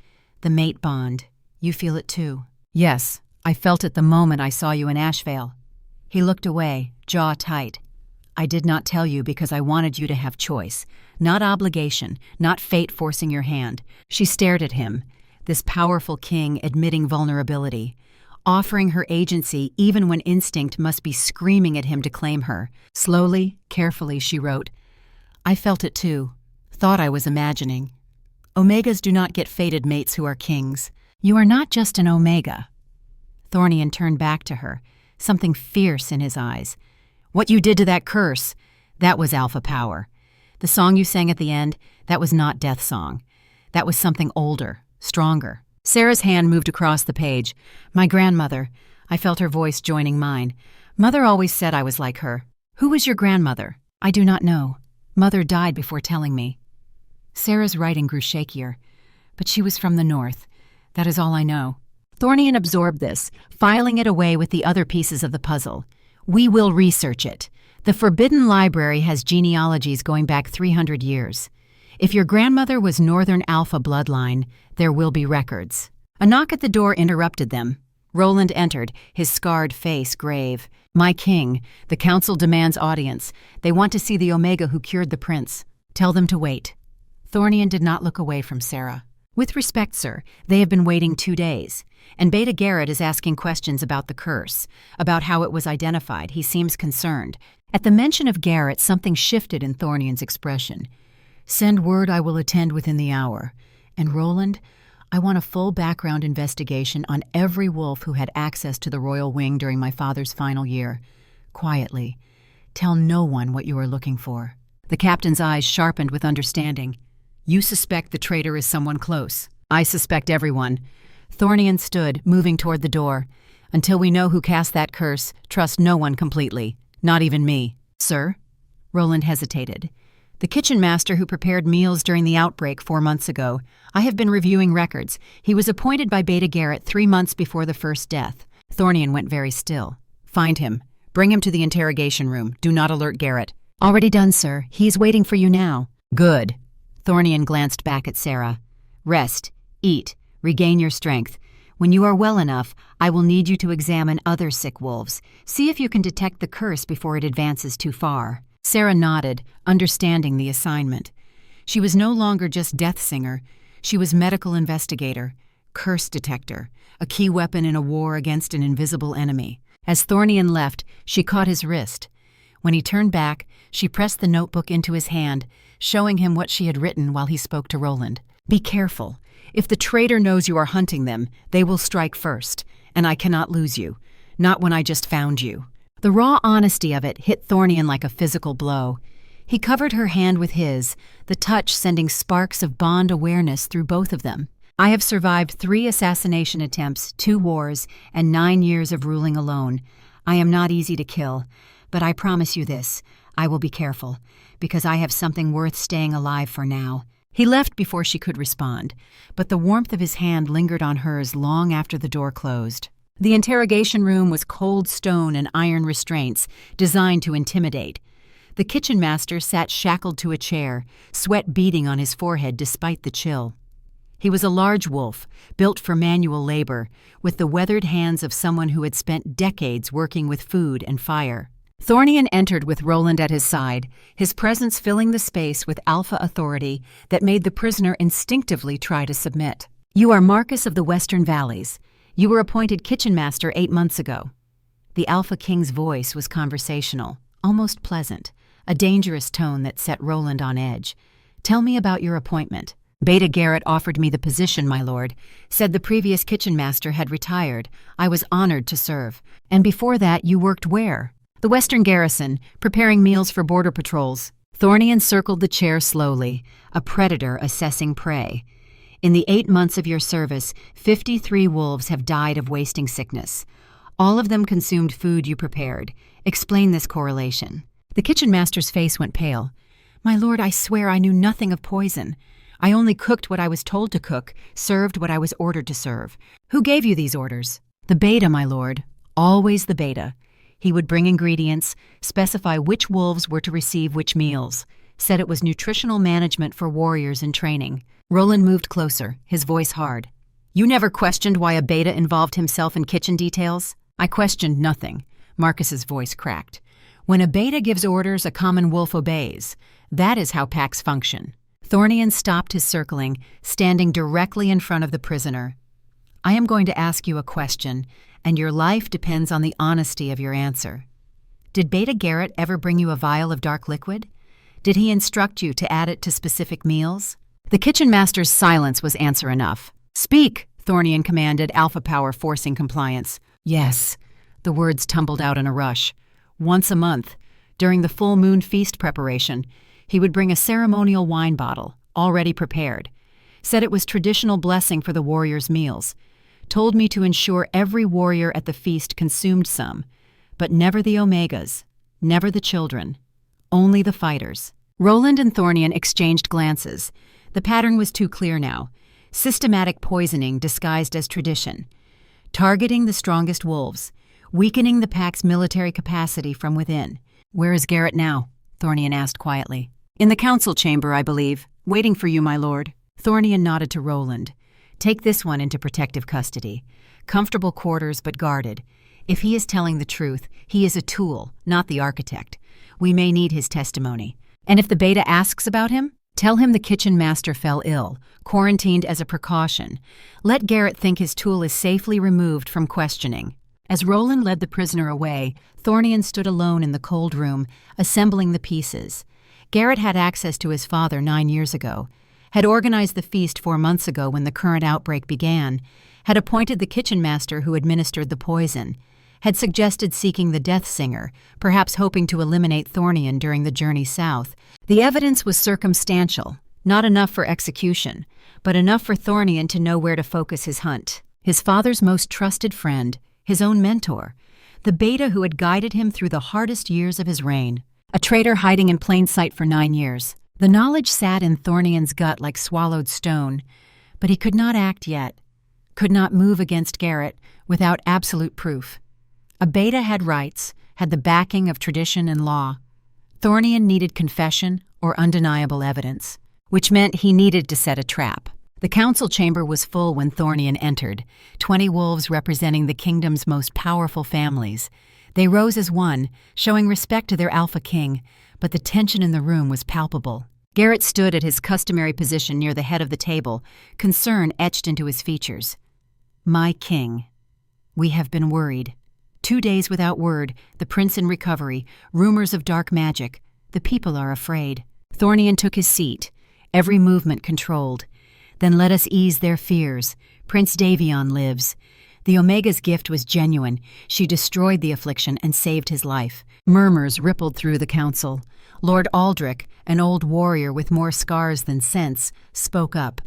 "The mate bond. You feel it too." "Yes, I felt it the moment I saw you in Ashvale." He looked away, jaw tight. "I did not tell you because I wanted you to have choice, not obligation, not fate forcing your hand." She stared at him, this powerful king admitting vulnerability, offering her agency even when instinct must be screaming at him to claim her. Slowly, carefully, she wrote, "I felt it too. Thought I was imagining. Omegas do not get fated mates who are kings. You are not just an Omega." Thornian turned back to her, something fierce in his eyes. "What you did to that curse, that was alpha power. The song you sang at the end, that was not death song. That was something older, stronger." Sarah's hand moved across the page. "My grandmother." I felt her voice joining mine. "Mother always said I was like her." "Who was your grandmother?" "I do not know. Mother died before telling me." Sarah's writing grew shakier. "But she was from the north. That is all I know." Thornian absorbed this, filing it away with the other pieces of the puzzle. "We will research it. The Forbidden Library has genealogies going back 300 years. If your grandmother was Northern Alpha bloodline, there will be records." A knock at the door interrupted them. Roland entered, his scarred face grave. "My king, the council demands audience. They want to see the Omega who cured the prince. Tell them to wait." Thornian did not look away from Sarah. "With respect, sir, they have been waiting 2 days. And Beta Garrett is asking questions about the curse, about how it was identified. He seems concerned." At the mention of Garrett, something shifted in Thornian's expression. "Send word I will attend within the hour. And Roland, I want a full background investigation on every wolf who had access to the royal wing during my father's final year. Quietly. Tell no one what you are looking for." The captain's eyes sharpened with understanding. "You suspect the traitor is someone close. I suspect everyone." Thornian stood, moving toward the door. "Until we know who cast that curse, trust no one completely. Not even me." "Sir?" Roland hesitated. "The kitchen master who prepared meals during the outbreak 4 months ago. I have been reviewing records. He was appointed by Beta Garrett 3 months before the first death." Thornian went very still. "Find him. Bring him to the interrogation room. Do not alert Garrett." "Already done, sir. He is waiting for you now." "Good." Thornian glanced back at Sarah. "Rest. Eat. Regain your strength. When you are well enough, I will need you to examine other sick wolves. See if you can detect the curse before it advances too far." Sarah nodded, understanding the assignment. She was no longer just death singer. She was medical investigator, curse detector, a key weapon in a war against an invisible enemy. As Thornian left, she caught his wrist. When he turned back, she pressed the notebook into his hand, showing him what she had written while he spoke to Roland. "Be careful. If the traitor knows you are hunting them, they will strike first, and I cannot lose you. Not when I just found you." The raw honesty of it hit Thornian like a physical blow. He covered her hand with his, the touch sending sparks of bond awareness through both of them. "I have survived 3 assassination attempts, 2 wars, and 9 years of ruling alone. I am not easy to kill, but I promise you this, I will be careful, because I have something worth staying alive for now." He left before she could respond, but the warmth of his hand lingered on hers long after the door closed. The interrogation room was cold stone and iron restraints, designed to intimidate. The kitchen master sat shackled to a chair, sweat beading on his forehead despite the chill. He was a large wolf, built for manual labor, with the weathered hands of someone who had spent decades working with food and fire. Thornian entered with Roland at his side, his presence filling the space with alpha authority that made the prisoner instinctively try to submit. "You are Marcus of the Western Valleys. You were appointed kitchen master 8 months ago." The Alpha King's voice was conversational, almost pleasant, a dangerous tone that set Roland on edge. "Tell me about your appointment." "Beta Garrett offered me the position, my lord. Said the previous kitchen master had retired. I was honored to serve." "And before that, you worked where?" "The Western Garrison, preparing meals for border patrols." Thornian circled the chair slowly, a predator assessing prey. "In the 8 months of your service, 53 wolves have died of wasting sickness. All of them consumed food you prepared. Explain this correlation." The kitchen master's face went pale. "My lord, I swear I knew nothing of poison. I only cooked what I was told to cook, served what I was ordered to serve." "Who gave you these orders?" "The Beta, my lord. Always the Beta. He would bring ingredients, specify which wolves were to receive which meals. Said it was nutritional management for warriors in training." Roland moved closer, his voice hard. "You never questioned why a Beta involved himself in kitchen details?" "I questioned nothing." Marcus's voice cracked. "When a Beta gives orders, a common wolf obeys. That is how packs function." Thornian stopped his circling, standing directly in front of the prisoner. "I am going to ask you a question, and your life depends on the honesty of your answer. Did Beta Garrett ever bring you a vial of dark liquid? Did he instruct you to add it to specific meals?" The kitchen master's silence was answer enough. "Speak," Thornian commanded, alpha power forcing compliance. "Yes." The words tumbled out in a rush. "Once a month, during the full moon feast preparation, he would bring a ceremonial wine bottle, already prepared. Said it was traditional blessing for the warriors' meals. Told me to ensure every warrior at the feast consumed some, but never the Omegas, never the children, only the fighters." Roland and Thornian exchanged glances. The pattern was too clear now. Systematic poisoning disguised as tradition. Targeting the strongest wolves, weakening the pack's military capacity from within. "Where is Garrett now?" Thornian asked quietly. "In the council chamber, I believe, waiting for you, my lord." Thornian nodded to Roland. "Take this one into protective custody. Comfortable quarters, but guarded. If he is telling the truth, he is a tool, not the architect. We may need his testimony. And if the Beta asks about him, tell him the kitchen master fell ill, quarantined as a precaution. Let Garrett think his tool is safely removed from questioning." As Roland led the prisoner away, Thornian stood alone in the cold room, assembling the pieces. Garrett had access to his father 9 years ago, had organized the feast 4 months ago when the current outbreak began, had appointed the kitchen master who administered the poison, had suggested seeking the Death Singer, perhaps hoping to eliminate Thornian during the journey south. The evidence was circumstantial, not enough for execution, but enough for Thornian to know where to focus his hunt. His father's most trusted friend, his own mentor, the Beta who had guided him through the hardest years of his reign. A traitor hiding in plain sight for 9 years. The knowledge sat in Thornian's gut like swallowed stone, but he could not act yet, could not move against Garrett without absolute proof. A Beta had rights, had the backing of tradition and law. Thornian needed confession or undeniable evidence, which meant he needed to set a trap. The council chamber was full when Thornian entered, 20 wolves representing the kingdom's most powerful families. They rose as one, showing respect to their alpha king, but the tension in the room was palpable. Garrett stood at his customary position near the head of the table, concern etched into his features. "My king. We have been worried. 2 days without word, the prince in recovery, rumors of dark magic. The people are afraid." Thornian took his seat, every movement controlled. "Then let us ease their fears. Prince Davion lives. The Omega's gift was genuine. She destroyed the affliction and saved his life." Murmurs rippled through the council. Lord Aldrich, an old warrior with more scars than sense, spoke up.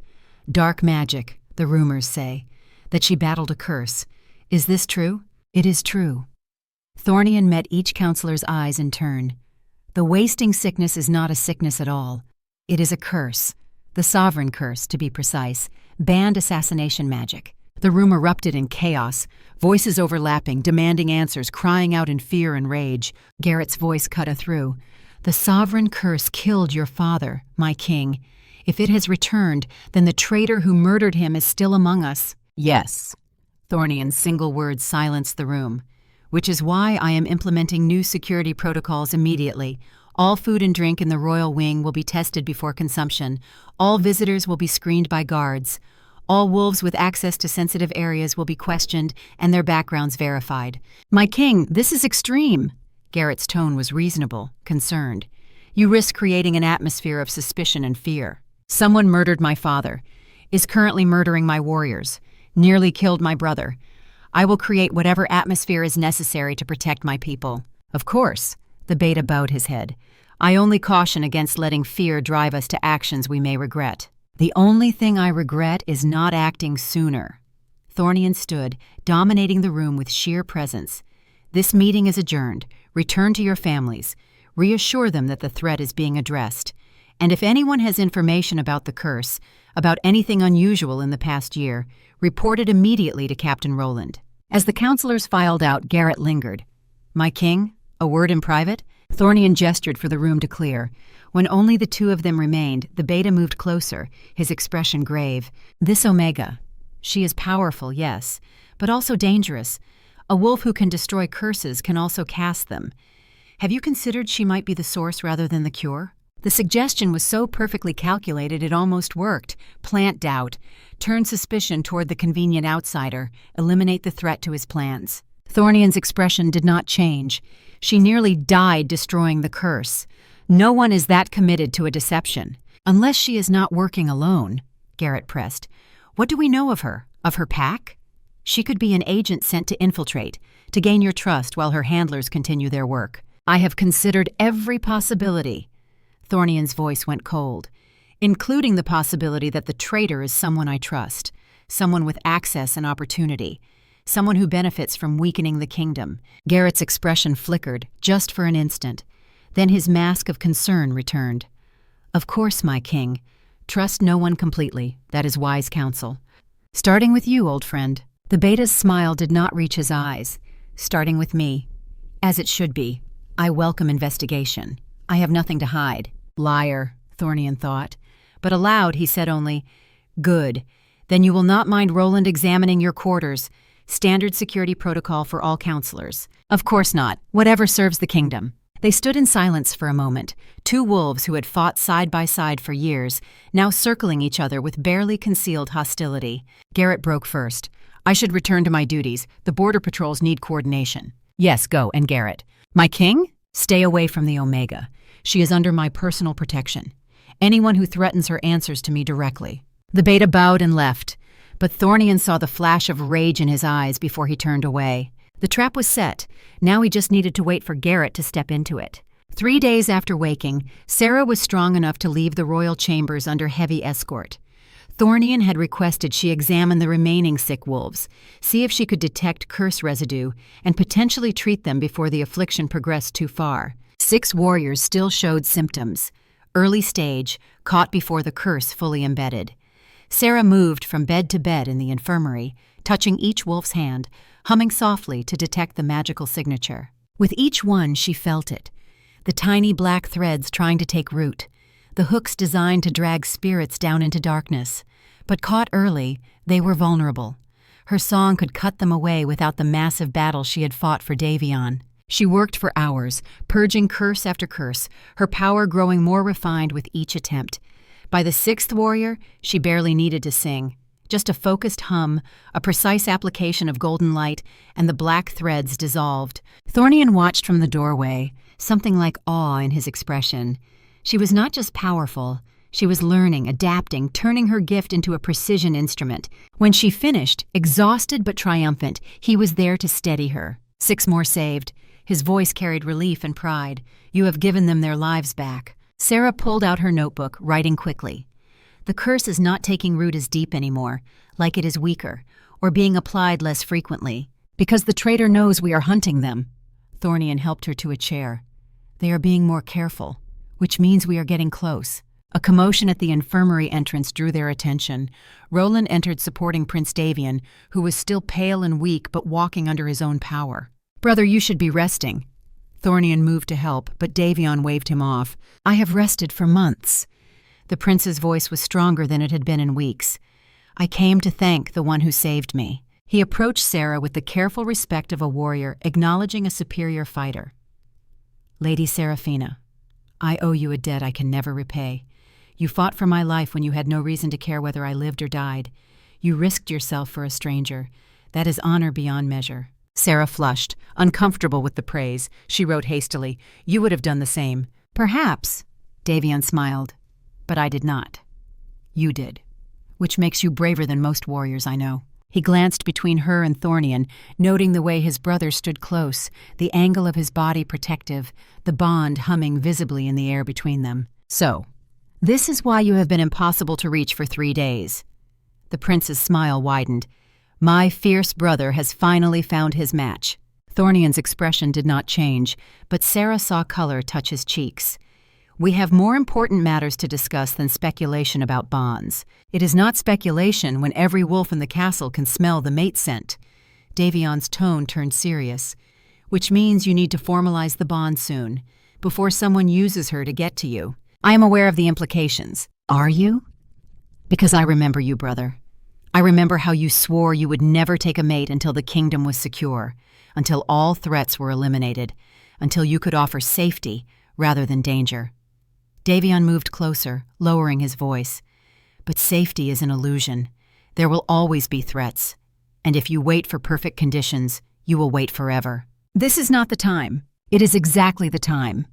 "Dark magic, the rumors say. That she battled a curse. Is this true?" "It is true." Thornian met each counselor's eyes in turn. "The wasting sickness is not a sickness at all. It is a curse. The sovereign curse, to be precise. Banned assassination magic." The room erupted in chaos, voices overlapping, demanding answers, crying out in fear and rage. Garrett's voice cut through. "The sovereign curse killed your father, my king. If it has returned, then the traitor who murdered him is still among us." "Yes." Thornian's single word silenced the room. "Which is why I am implementing new security protocols immediately. All food and drink in the royal wing will be tested before consumption. All visitors will be screened by guards. All wolves with access to sensitive areas will be questioned and their backgrounds verified. My king, this is extreme. Garrett's tone was reasonable, concerned. You risk creating an atmosphere of suspicion and fear. Someone murdered my father, is currently murdering my warriors, nearly killed my brother. I will create whatever atmosphere is necessary to protect my people. Of course, the beta bowed his head. I only caution against letting fear drive us to actions we may regret. The only thing I regret is not acting sooner. Thornian stood, dominating the room with sheer presence. This meeting is adjourned. Return to your families. Reassure them that the threat is being addressed. And if anyone has information about the curse, about anything unusual in the past year, report it immediately to Captain Roland. As the counselors filed out, Garrett lingered. My king, a word in private? Thornian gestured for the room to clear. When only the two of them remained, the beta moved closer, his expression grave. This Omega. She is powerful, yes, but also dangerous. A wolf who can destroy curses can also cast them. Have you considered she might be the source rather than the cure? The suggestion was so perfectly calculated it almost worked. Plant doubt, turn suspicion toward the convenient outsider, eliminate the threat to his plans. Thornian's expression did not change. She nearly died destroying the curse. No one is that committed to a deception. Unless she is not working alone, Garrett pressed. What do we know of her? Of her pack? She could be an agent sent to infiltrate, to gain your trust while her handlers continue their work. I have considered every possibility. Thornian's voice went cold, including the possibility that the traitor is someone I trust, someone with access and opportunity, someone who benefits from weakening the kingdom. Garrett's expression flickered, just for an instant. Then his mask of concern returned. Of course, my king. Trust no one completely. That is wise counsel. Starting with you, old friend. The beta's smile did not reach his eyes. Starting with me. As it should be. I welcome investigation. I have nothing to hide. Liar, Thornian thought. But aloud he said only, Good. Then you will not mind Roland examining your quarters. Standard security protocol for all counselors. Of course not. Whatever serves the kingdom. They stood in silence for a moment, two wolves who had fought side by side for years, now circling each other with barely concealed hostility. Garrett broke first. I should return to my duties. The border patrols need coordination. Yes, go, and Garrett. My king? Stay away from the Omega. She is under my personal protection. Anyone who threatens her answers to me directly. The beta bowed and left, but Thornian saw the flash of rage in his eyes before he turned away. The trap was set. Now he just needed to wait for Garrett to step into it. 3 days after waking, Sarah was strong enough to leave the royal chambers under heavy escort. Thornian had requested she examine the remaining sick wolves, see if she could detect curse residue, and potentially treat them before the affliction progressed too far. 6 warriors still showed symptoms. Early stage, caught before the curse fully embedded. Sarah moved from bed to bed in the infirmary, touching each wolf's hand, humming softly to detect the magical signature. With each one, she felt it. The tiny black threads trying to take root. The hooks designed to drag spirits down into darkness. But caught early, they were vulnerable. Her song could cut them away without the massive battle she had fought for Davion. She worked for hours, purging curse after curse, her power growing more refined with each attempt. By the 6th warrior, she barely needed to sing. Just a focused hum, a precise application of golden light, and the black threads dissolved. Thornian watched from the doorway, something like awe in his expression. She was not just powerful. She was learning, adapting, turning her gift into a precision instrument. When she finished, exhausted but triumphant, he was there to steady her. 6 more saved. His voice carried relief and pride. You have given them their lives back. Sarah pulled out her notebook, writing quickly. The curse is not taking root as deep anymore, like it is weaker, or being applied less frequently, because the traitor knows we are hunting them. Thornian helped her to a chair. They are being more careful, which means we are getting close. A commotion at the infirmary entrance drew their attention. Roland entered supporting Prince Davion, who was still pale and weak but walking under his own power. Brother, you should be resting. Thornian moved to help, but Davion waved him off. I have rested for months. The prince's voice was stronger than it had been in weeks. I came to thank the one who saved me. He approached Sarah with the careful respect of a warrior, acknowledging a superior fighter. Lady Seraphina, I owe you a debt I can never repay. You fought for my life when you had no reason to care whether I lived or died. You risked yourself for a stranger. That is honor beyond measure." Sarah flushed, uncomfortable with the praise. She wrote hastily, "You would have done the same." "Perhaps," Davion smiled, "but I did not. You did, which makes you braver than most warriors I know." He glanced between her and Thornian, noting the way his brother stood close, the angle of his body protective, the bond humming visibly in the air between them. "So, this is why you have been impossible to reach for 3 days." The prince's smile widened. "My fierce brother has finally found his match." Thornian's expression did not change, but Sarah saw color touch his cheeks. "We have more important matters to discuss than speculation about bonds. It is not speculation when every wolf in the castle can smell the mate scent." Davion's tone turned serious. "Which means you need to formalize the bond soon, before someone uses her to get to you. I am aware of the implications." "Are you?" "Because I remember you, brother. I remember how you swore you would never take a mate until the kingdom was secure, until all threats were eliminated, until you could offer safety rather than danger." Davion moved closer, lowering his voice. "But safety is an illusion. There will always be threats. And if you wait for perfect conditions, you will wait forever." "This is not the time. It is exactly the time."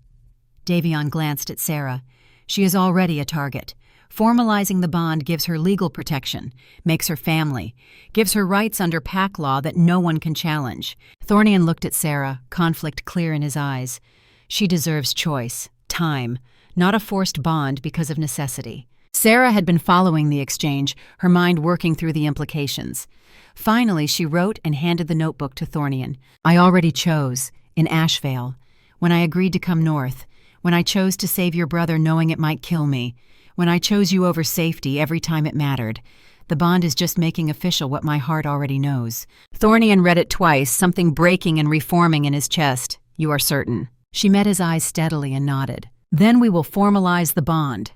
Davion glanced at Sarah. She is already a target. Formalizing the bond gives her legal protection, makes her family, gives her rights under pack law that no one can challenge. Thornian looked at Sarah, conflict clear in his eyes. She deserves choice, time, not a forced bond because of necessity. Sarah had been following the exchange, her mind working through the implications. Finally, she wrote and handed the notebook to Thornian. "I already chose, in Ashvale, when I agreed to come north, when I chose to save your brother knowing it might kill me, when I chose you over safety every time it mattered. The bond is just making official what my heart already knows." Thornian read it twice, something breaking and reforming in his chest. "You are certain?" She met his eyes steadily and nodded. "Then we will formalize the bond."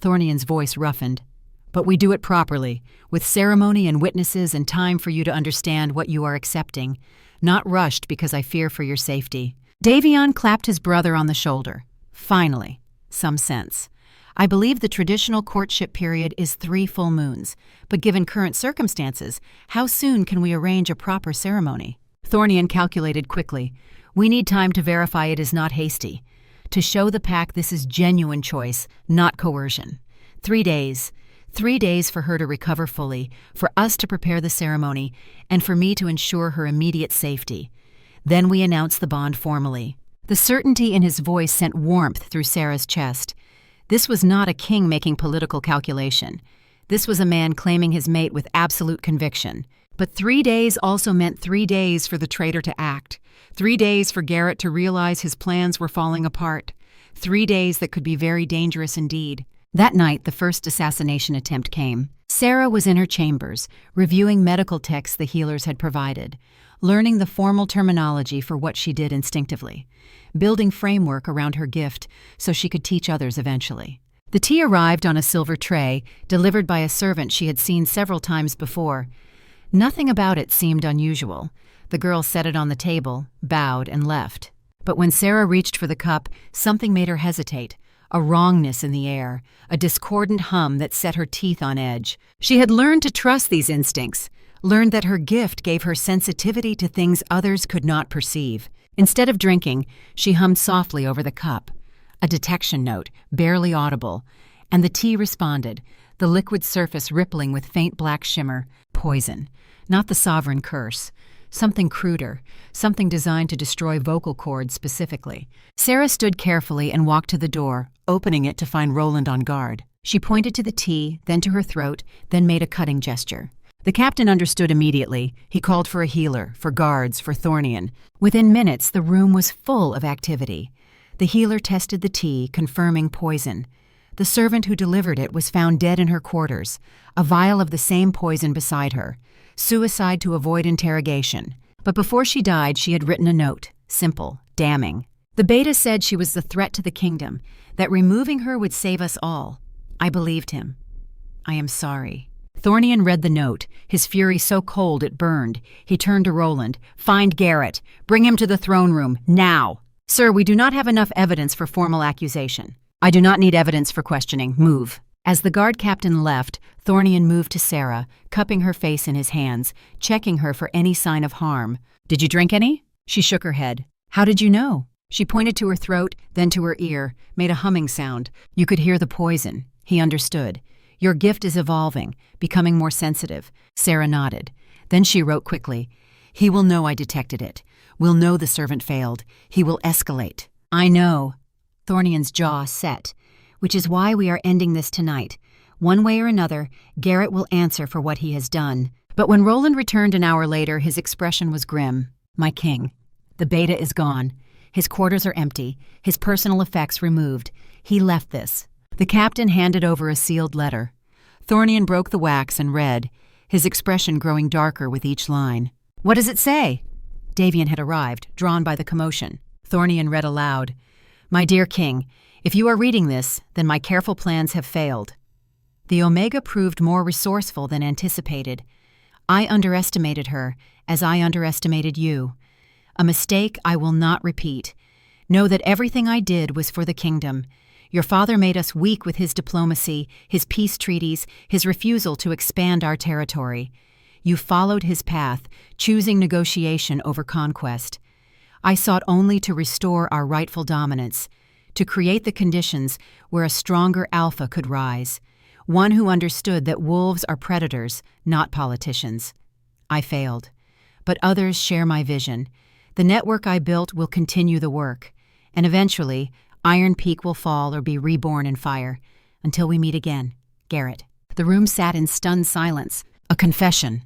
Thornian's voice roughened. "But we do it properly, with ceremony and witnesses and time for you to understand what you are accepting, not rushed because I fear for your safety." Davion clapped his brother on the shoulder. "Finally, some sense. I believe the traditional courtship period is 3 full moons, but given current circumstances, how soon can we arrange a proper ceremony?" Thornian calculated quickly. "We need time to verify it is not hasty. To show the pack this is genuine choice, not coercion. 3 days. 3 days for her to recover fully, for us to prepare the ceremony, and for me to ensure her immediate safety. Then we announce the bond formally." The certainty in his voice sent warmth through Sarah's chest. This was not a king making political calculation. This was a man claiming his mate with absolute conviction. But 3 days also meant 3 days for the traitor to act. 3 days for Garrett to realize his plans were falling apart. 3 days that could be very dangerous indeed. That night, the first assassination attempt came. Sarah was in her chambers, reviewing medical texts the healers had provided, learning the formal terminology for what she did instinctively, building framework around her gift so she could teach others eventually. The tea arrived on a silver tray, delivered by a servant she had seen several times before. Nothing about it seemed unusual. The girl set it on the table, bowed, and left. But when Sarah reached for the cup, something made her hesitate. A wrongness in the air, a discordant hum that set her teeth on edge. She had learned to trust these instincts, learned that her gift gave her sensitivity to things others could not perceive. Instead of drinking, she hummed softly over the cup. A detection note, barely audible, and the tea responded, the liquid surface rippling with faint black shimmer. Poison. Not the sovereign curse. Something cruder, something designed to destroy vocal cords specifically. Sarah stood carefully and walked to the door, opening it to find Roland on guard. She pointed to the tea, then to her throat, then made a cutting gesture. The captain understood immediately. He called for a healer, for guards, for Thornian. Within minutes, the room was full of activity. The healer tested the tea, confirming poison. The servant who delivered it was found dead in her quarters, a vial of the same poison beside her. Suicide to avoid interrogation. But before she died, she had written a note, simple, damning. The beta said she was the threat to the kingdom, that removing her would save us all. I believed him. I am sorry. Thornian read the note, his fury so cold it burned. He turned to Roland. "Find Garrett. Bring him to the throne room, now." "Sir, we do not have enough evidence for formal accusation." "I do not need evidence for questioning. Move." As the guard captain left, Thornian moved to Sarah, cupping her face in his hands, checking her for any sign of harm. "Did you drink any?" She shook her head. "How did you know?" She pointed to her throat, then to her ear, made a humming sound. "You could hear the poison." He understood. "Your gift is evolving, becoming more sensitive." Sarah nodded. Then she wrote quickly, "He will know I detected it. Will know the servant failed. He will escalate." "I know." Thornian's jaw set. "Which is why we are ending this tonight. One way or another, Garrett will answer for what he has done." But when Roland returned an hour later, his expression was grim. "My king, the beta is gone. His quarters are empty, his personal effects removed. He left this." The captain handed over a sealed letter. Thornian broke the wax and read, his expression growing darker with each line. "What does it say?" Davian had arrived, drawn by the commotion. Thornian read aloud, "My dear king, if you are reading this, then my careful plans have failed. The Omega proved more resourceful than anticipated. I underestimated her, as I underestimated you. A mistake I will not repeat. Know that everything I did was for the kingdom. Your father made us weak with his diplomacy, his peace treaties, his refusal to expand our territory. You followed his path, choosing negotiation over conquest. I sought only to restore our rightful dominance, to create the conditions where a stronger alpha could rise, one who understood that wolves are predators, not politicians. I failed. But others share my vision. The network I built will continue the work, and eventually, Ironpeak will fall or be reborn in fire. Until we meet again, Garrett." The room sat in stunned silence. "A confession."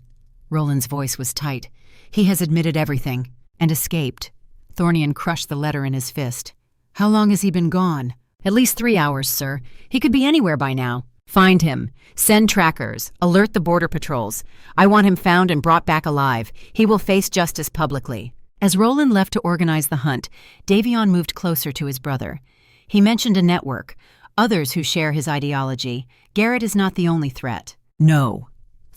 Roland's voice was tight. "He has admitted everything, and escaped." Thornian crushed the letter in his fist. "How long has he been gone?" "At least 3 hours, sir. He could be anywhere by now." "Find him. Send trackers. Alert the border patrols. I want him found and brought back alive. He will face justice publicly." As Roland left to organize the hunt, Davion moved closer to his brother. He mentioned a network, others who share his ideology. Garrett is not the only threat. "No."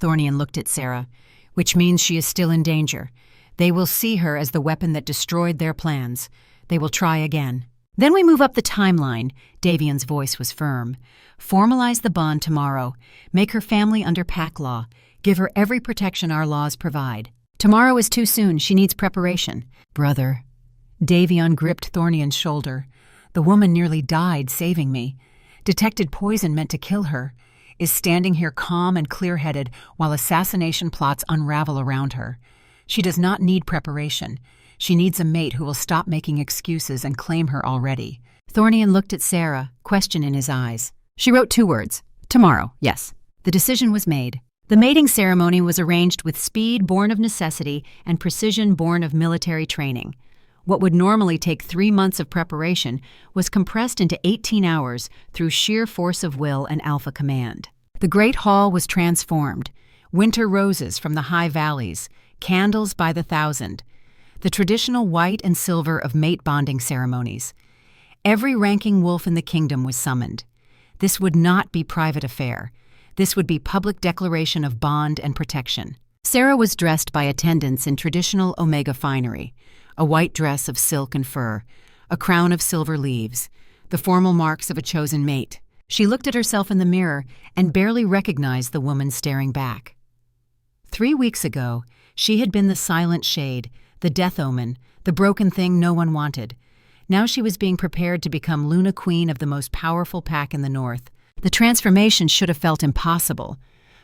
Thornian looked at Sarah. "Which means she is still in danger. They will see her as the weapon that destroyed their plans. They will try again." "Then we move up the timeline." Davion's voice was firm. "Formalize the bond tomorrow. Make her family under pack law. Give her every protection our laws provide. Tomorrow is too soon. She needs preparation." "Brother." Davion gripped Thornian's shoulder. "The woman nearly died saving me. Detected poison meant to kill her. Is standing here calm and clear-headed while assassination plots unravel around her. She does not need preparation. She needs a mate who will stop making excuses and claim her already." Thornian looked at Sarah, question in his eyes. She wrote 2 words. "Tomorrow, yes." The decision was made. The mating ceremony was arranged with speed born of necessity and precision born of military training. What would normally take 3 months of preparation was compressed into 18 hours through sheer force of will and alpha command. The great hall was transformed. Winter roses from the high valleys, candles by the thousand, the traditional white and silver of mate bonding ceremonies. Every ranking wolf in the kingdom was summoned. This would not be private affair. This would be public declaration of bond and protection. Sarah was dressed by attendants in traditional Omega finery, a white dress of silk and fur, a crown of silver leaves, the formal marks of a chosen mate. She looked at herself in the mirror and barely recognized the woman staring back. 3 weeks ago, she had been the silent shade, the death omen, the broken thing no one wanted. Now she was being prepared to become Luna Queen of the most powerful pack in the north. The transformation should have felt impossible,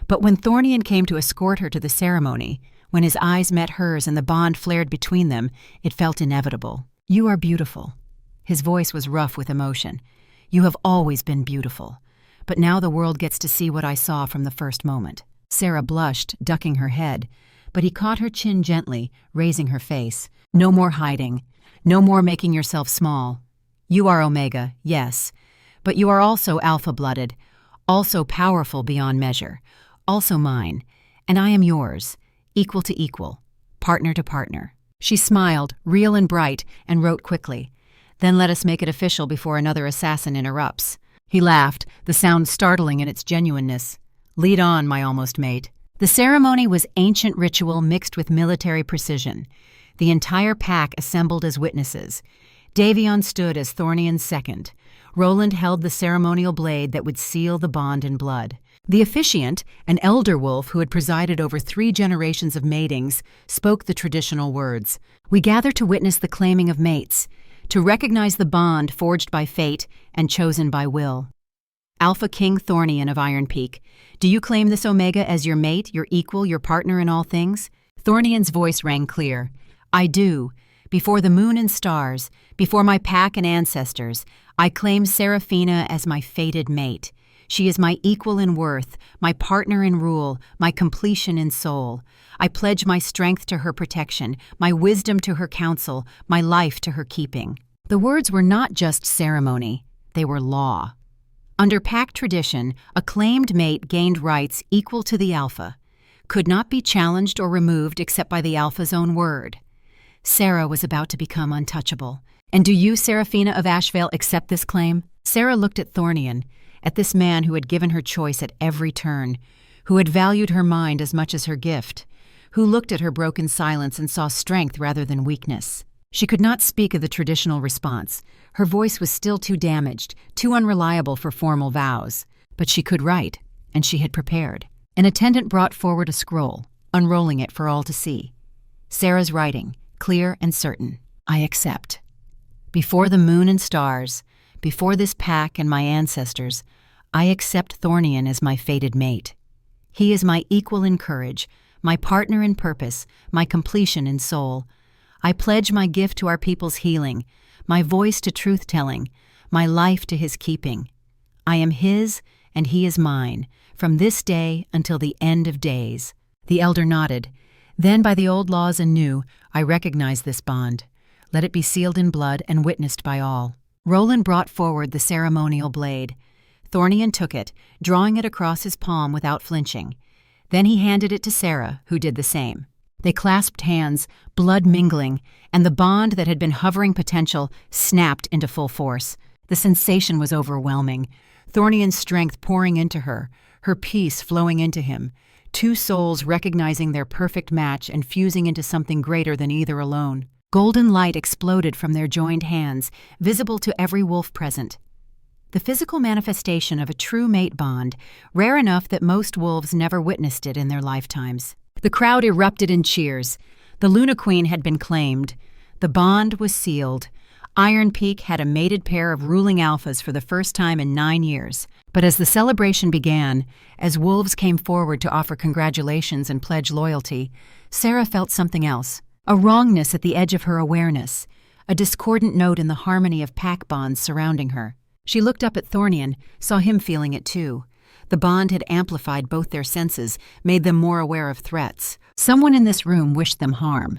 but when Thornian came to escort her to the ceremony, when his eyes met hers and the bond flared between them, it felt inevitable. "You are beautiful." His voice was rough with emotion. "You have always been beautiful, but now the world gets to see what I saw from the first moment." Sarah blushed, ducking her head, but he caught her chin gently, raising her face. "No more hiding. No more making yourself small. You are Omega, yes, but you are also alpha-blooded, also powerful beyond measure, also mine, and I am yours, equal to equal, partner to partner." She smiled, real and bright, and wrote quickly, "Then let us make it official before another assassin interrupts." He laughed, the sound startling in its genuineness. "Lead on, my almost mate." The ceremony was ancient ritual mixed with military precision. The entire pack assembled as witnesses. Davion stood as Thornian's second. Roland held the ceremonial blade that would seal the bond in blood. The officiant, an elder wolf who had presided over 3 generations of matings, spoke the traditional words. "We gather to witness the claiming of mates, to recognize the bond forged by fate and chosen by will. Alpha King Thornian of Ironpeak, do you claim this Omega as your mate, your equal, your partner in all things?" Thornian's voice rang clear. "I do. Before the moon and stars, before my pack and ancestors, I claim Seraphina as my fated mate. She is my equal in worth, my partner in rule, my completion in soul. I pledge my strength to her protection, my wisdom to her counsel, my life to her keeping." The words were not just ceremony, they were law. Under pack tradition, a claimed mate gained rights equal to the Alpha, could not be challenged or removed except by the Alpha's own word. Sarah was about to become untouchable. "And do you, Seraphina of Ashvale, accept this claim?" Sarah looked at Thornian, at this man who had given her choice at every turn, who had valued her mind as much as her gift, who looked at her broken silence and saw strength rather than weakness. She could not speak of the traditional response. Her voice was still too damaged, too unreliable for formal vows. But she could write, and she had prepared. An attendant brought forward a scroll, unrolling it for all to see. Sarah's writing, clear and certain. "I accept. Before the moon and stars, before this pack and my ancestors, I accept Thornian as my fated mate. He is my equal in courage, my partner in purpose, my completion in soul. I pledge my gift to our people's healing, my voice to truth-telling, my life to his keeping. I am his, and he is mine, from this day until the end of days." The elder nodded. "Then by the old laws and new, I recognize this bond. Let it be sealed in blood and witnessed by all." Roland brought forward the ceremonial blade. Thornian took it, drawing it across his palm without flinching. Then he handed it to Sarah, who did the same. They clasped hands, blood mingling, and the bond that had been hovering potential snapped into full force. The sensation was overwhelming. Thornian's strength pouring into her peace flowing into him. 2 souls recognizing their perfect match and fusing into something greater than either alone. Golden light exploded from their joined hands, visible to every wolf present. The physical manifestation of a true mate bond, rare enough that most wolves never witnessed it in their lifetimes. The crowd erupted in cheers. The Luna Queen had been claimed. The bond was sealed. Ironpeak had a mated pair of ruling alphas for the first time in 9 years. But as the celebration began, as wolves came forward to offer congratulations and pledge loyalty, Sarah felt something else. A wrongness at the edge of her awareness, a discordant note in the harmony of pack bonds surrounding her. She looked up at Thornian, saw him feeling it too. The bond had amplified both their senses, made them more aware of threats. Someone in this room wished them harm.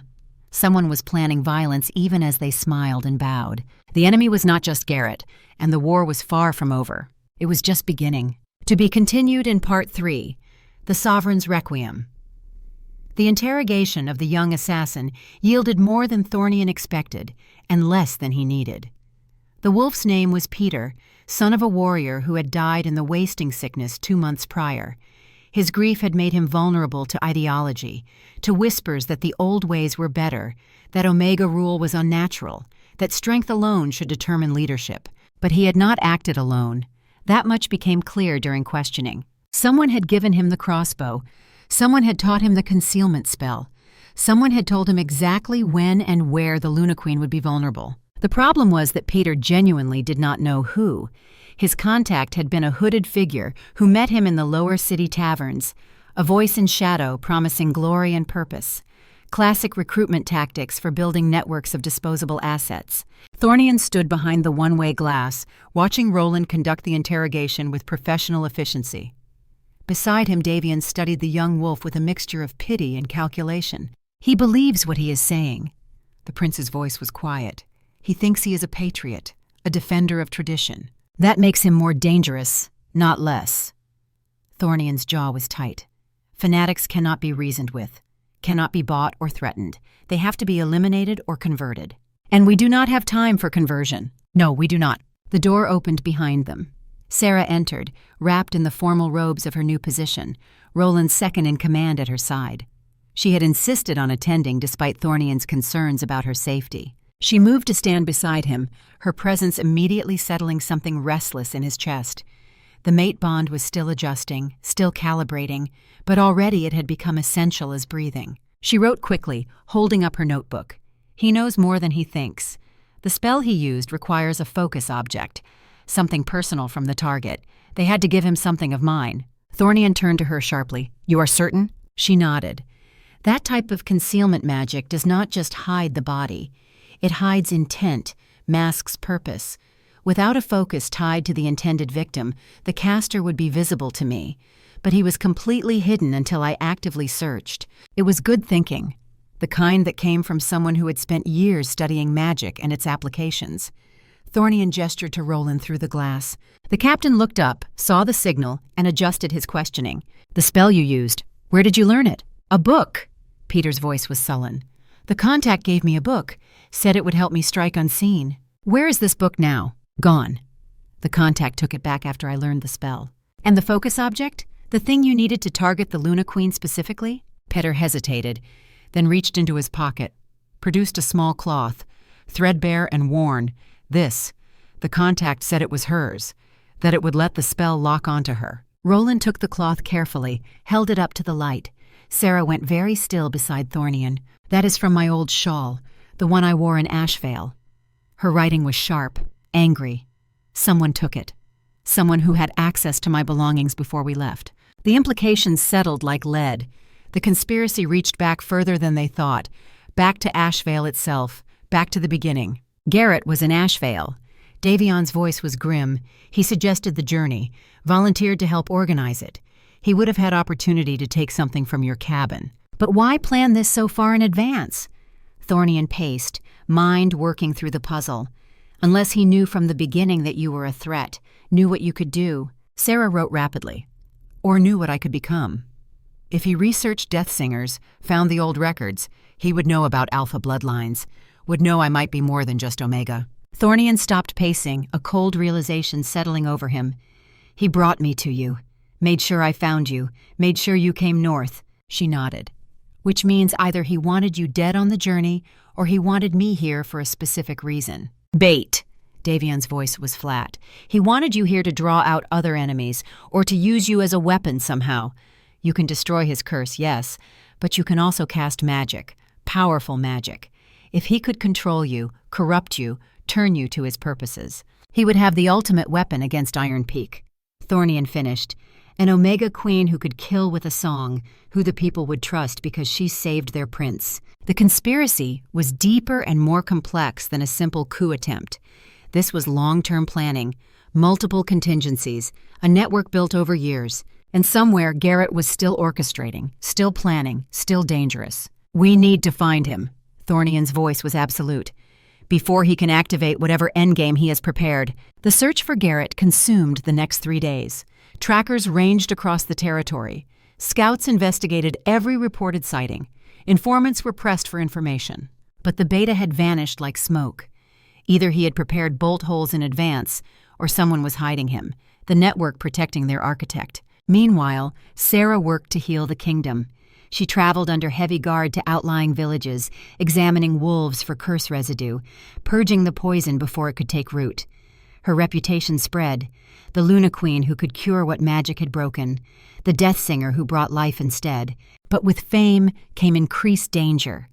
Someone was planning violence even as they smiled and bowed. The enemy was not just Garrett, and the war was far from over. It was just beginning. To be continued in Part 3, The Sovereign's Requiem. The interrogation of the young assassin yielded more than Thornian expected, and less than he needed. The wolf's name was Peter, son of a warrior who had died in the wasting sickness 2 months prior. His grief had made him vulnerable to ideology, to whispers that the old ways were better, that Omega rule was unnatural, that strength alone should determine leadership. But he had not acted alone. That much became clear during questioning. Someone had given him the crossbow. Someone had taught him the concealment spell. Someone had told him exactly when and where the Luna Queen would be vulnerable. The problem was that Peter genuinely did not know who. His contact had been a hooded figure who met him in the lower city taverns, a voice in shadow promising glory and purpose. Classic recruitment tactics for building networks of disposable assets. Thornian stood behind the one-way glass, watching Roland conduct the interrogation with professional efficiency. Beside him, Davian studied the young wolf with a mixture of pity and calculation. "He believes what he is saying." The prince's voice was quiet. "He thinks he is a patriot, a defender of tradition. That makes him more dangerous, not less." Thornian's jaw was tight. Fanatics cannot be reasoned with, cannot be bought or threatened. They have to be eliminated or converted. "And we do not have time for conversion." "No, we do not." The door opened behind them. Sarah entered, wrapped in the formal robes of her new position, Roland's second in command at her side. She had insisted on attending despite Thornian's concerns about her safety. She moved to stand beside him, her presence immediately settling something restless in his chest. The mate bond was still adjusting, still calibrating, but already it had become essential as breathing. She wrote quickly, holding up her notebook. He knows more than he thinks. The spell he used requires a focus object, something personal from the target. They had to give him something of mine. Thornian turned to her sharply. You are certain? She nodded. That type of concealment magic does not just hide the body. It hides intent, masks purpose. Without a focus tied to the intended victim, the caster would be visible to me. But he was completely hidden until I actively searched. It was good thinking, the kind that came from someone who had spent years studying magic and its applications. Thornian gestured to Roland through the glass. The captain looked up, saw the signal, and adjusted his questioning. The spell you used, where did you learn it? A book. Peter's voice was sullen. The contact gave me a book, said it would help me strike unseen. Where is this book now? Gone. The contact took it back after I learned the spell. And the focus object? The thing you needed to target the Luna Queen specifically? Peter hesitated, then reached into his pocket, produced a small cloth, threadbare and worn. This. The contact said it was hers, that it would let the spell lock onto her. Roland took the cloth carefully, held it up to the light. Sarah went very still beside Thornian. That is from my old shawl, the one I wore in Ashvale. Her writing was sharp, angry. Someone took it. Someone who had access to my belongings before we left. The implications settled like lead. The conspiracy reached back further than they thought, back to Ashvale itself, back to the beginning. Garrett was in Ashvale. Davion's voice was grim. He suggested the journey, volunteered to help organize it. He would have had opportunity to take something from your cabin. But why plan this so far in advance? Thornian paced, mind working through the puzzle. Unless he knew from the beginning that you were a threat, knew what you could do. Sarah wrote rapidly. Or knew what I could become. If he researched Death Singers, found the old records, he would know about Alpha bloodlines, would know I might be more than just Omega. Thornian stopped pacing, a cold realization settling over him. He brought me to you, made sure I found you, made sure you came north. She nodded. Which means either he wanted you dead on the journey, or he wanted me here for a specific reason. Bait. Davion's voice was flat. He wanted you here to draw out other enemies, or to use you as a weapon somehow. You can destroy his curse, yes, but you can also cast magic, powerful magic. If he could control you, corrupt you, turn you to his purposes, he would have the ultimate weapon against Ironpeak. Thornian finished. An Omega Queen who could kill with a song, who the people would trust because she saved their prince. The conspiracy was deeper and more complex than a simple coup attempt. This was long-term planning, multiple contingencies, a network built over years. And somewhere Garrett was still orchestrating, still planning, still dangerous. We need to find him. Thornian's voice was absolute. Before he can activate whatever endgame he has prepared. The search for Garrett consumed the next 3 days. Trackers ranged across the territory. Scouts investigated every reported sighting. Informants were pressed for information. But the beta had vanished like smoke. Either he had prepared bolt holes in advance, or someone was hiding him, the network protecting their architect. Meanwhile, Sarah worked to heal the kingdom. She traveled under heavy guard to outlying villages, examining wolves for curse residue, purging the poison before it could take root. Her reputation spread. The Luna Queen who could cure what magic had broken, the Death Singer who brought life instead. But with fame came increased danger.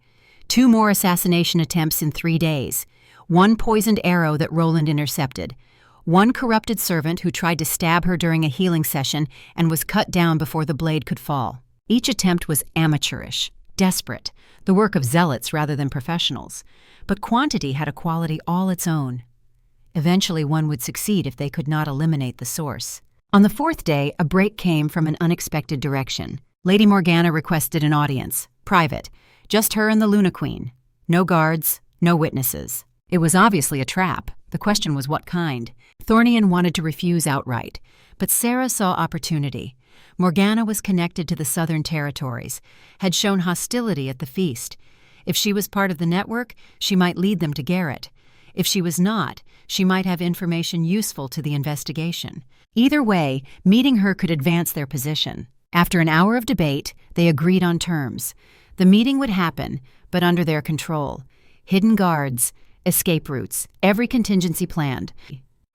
2 more assassination attempts in 3 days. 1 poisoned arrow that Roland intercepted. 1 corrupted servant who tried to stab her during a healing session and was cut down before the blade could fall. Each attempt was amateurish, desperate, the work of zealots rather than professionals. But quantity had a quality all its own. Eventually one would succeed if they could not eliminate the source. On the 4th day, a break came from an unexpected direction. Lady Morgana requested an audience, private, just her and the Luna Queen. No guards, no witnesses. It was obviously a trap. The question was what kind. Thornian wanted to refuse outright, but Sarah saw opportunity. Morgana was connected to the Southern Territories, had shown hostility at the feast. If she was part of the network, she might lead them to Garrett. If she was not, she might have information useful to the investigation. Either way, meeting her could advance their position. After an hour of debate, they agreed on terms. The meeting would happen, but under their control. Hidden guards, escape routes, every contingency planned.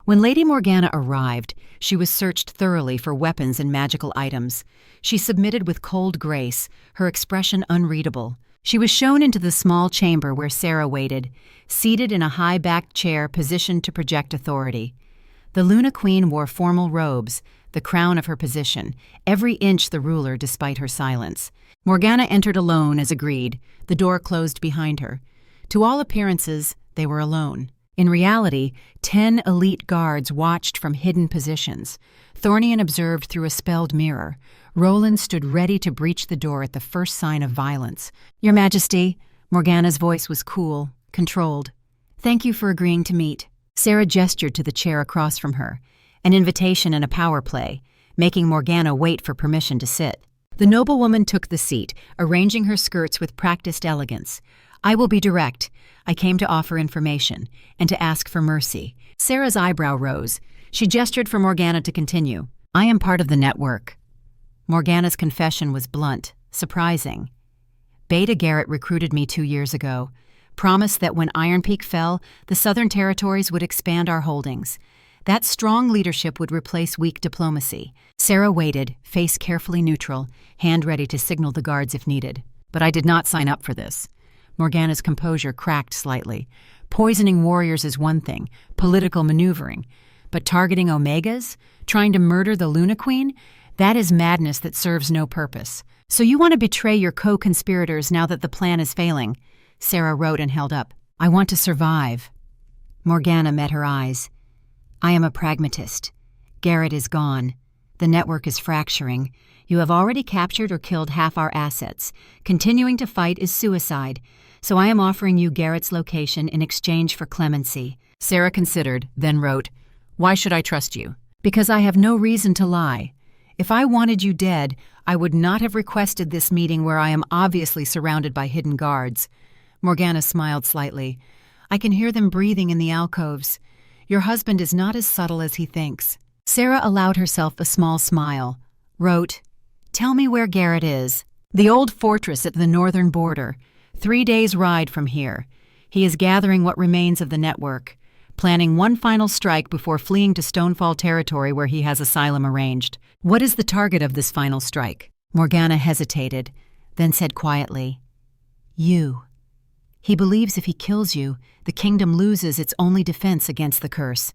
When Lady Morgana arrived, she was searched thoroughly for weapons and magical items. She submitted with cold grace, her expression unreadable. She was shown into the small chamber where Sarah waited, seated in a high-backed chair positioned to project authority. The Luna Queen wore formal robes, the crown of her position, every inch the ruler despite her silence. Morgana entered alone as agreed, the door closed behind her. To all appearances, they were alone. In reality, 10 elite guards watched from hidden positions. Thornian observed through a spelled mirror. Roland stood ready to breach the door at the first sign of violence. "Your Majesty," Morgana's voice was cool, controlled. "Thank you for agreeing to meet." Sarah gestured to the chair across from her, an invitation and a power play, making Morgana wait for permission to sit. The noblewoman took the seat, arranging her skirts with practiced elegance. "I will be direct. I came to offer information, and to ask for mercy." Sarah's eyebrow rose. She gestured for Morgana to continue. "I am part of the network." Morgana's confession was blunt, surprising. Beta Garrett recruited me 2 years ago, promised that when Ironpeak fell, the Southern Territories would expand our holdings. That strong leadership would replace weak diplomacy. Sarah waited, face carefully neutral, hand ready to signal the guards if needed. "But I did not sign up for this." Morgana's composure cracked slightly. Poisoning warriors is one thing, political maneuvering. But targeting Omegas? Trying to murder the Luna Queen? That is madness that serves no purpose. "So you want to betray your co-conspirators now that the plan is failing?" Sarah wrote and held up. "I want to survive." Morgana met her eyes. "I am a pragmatist. Garrett is gone. The network is fracturing. You have already captured or killed half our assets. Continuing to fight is suicide. So I am offering you Garrett's location in exchange for clemency." Sarah considered, then wrote, "Why should I trust you?" "Because I have no reason to lie. If I wanted you dead, I would not have requested this meeting where I am obviously surrounded by hidden guards." Morgana smiled slightly. "I can hear them breathing in the alcoves. Your husband is not as subtle as he thinks." Sarah allowed herself a small smile, wrote, "Tell me where Garrett is." "The old fortress at the northern border. 3 days' ride from here. He is gathering what remains of the network, planning one final strike before fleeing to Stonefall territory where he has asylum arranged." "What is the target of this final strike?" Morgana hesitated, then said quietly, "You. He believes if he kills you, the kingdom loses its only defense against the curse.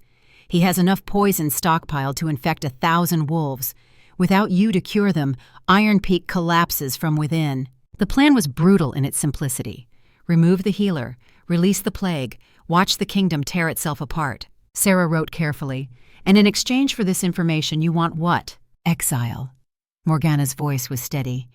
He has enough poison stockpiled to infect 1,000 wolves. Without you to cure them, Ironpeak collapses from within." The plan was brutal in its simplicity. Remove the healer, release the plague, watch the kingdom tear itself apart. Sarah wrote carefully, "And in exchange for this information, you want what?" "Exile." Morgana's voice was steady.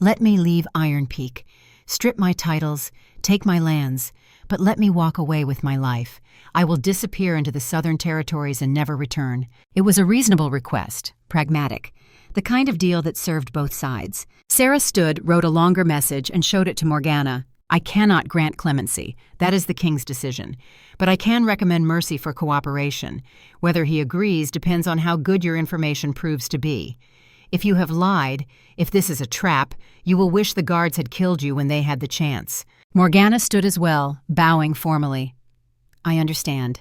"Let me leave Ironpeak. Strip my titles, take my lands, but let me walk away with my life. I will disappear into the Southern Territories and never return." It was a reasonable request, pragmatic, the kind of deal that served both sides. Sarah stood, wrote a longer message, and showed it to Morgana. "I cannot grant clemency. That is the king's decision. But I can recommend mercy for cooperation. Whether he agrees depends on how good your information proves to be. If you have lied, if this is a trap, you will wish the guards had killed you when they had the chance." Morgana stood as well, bowing formally. "I understand.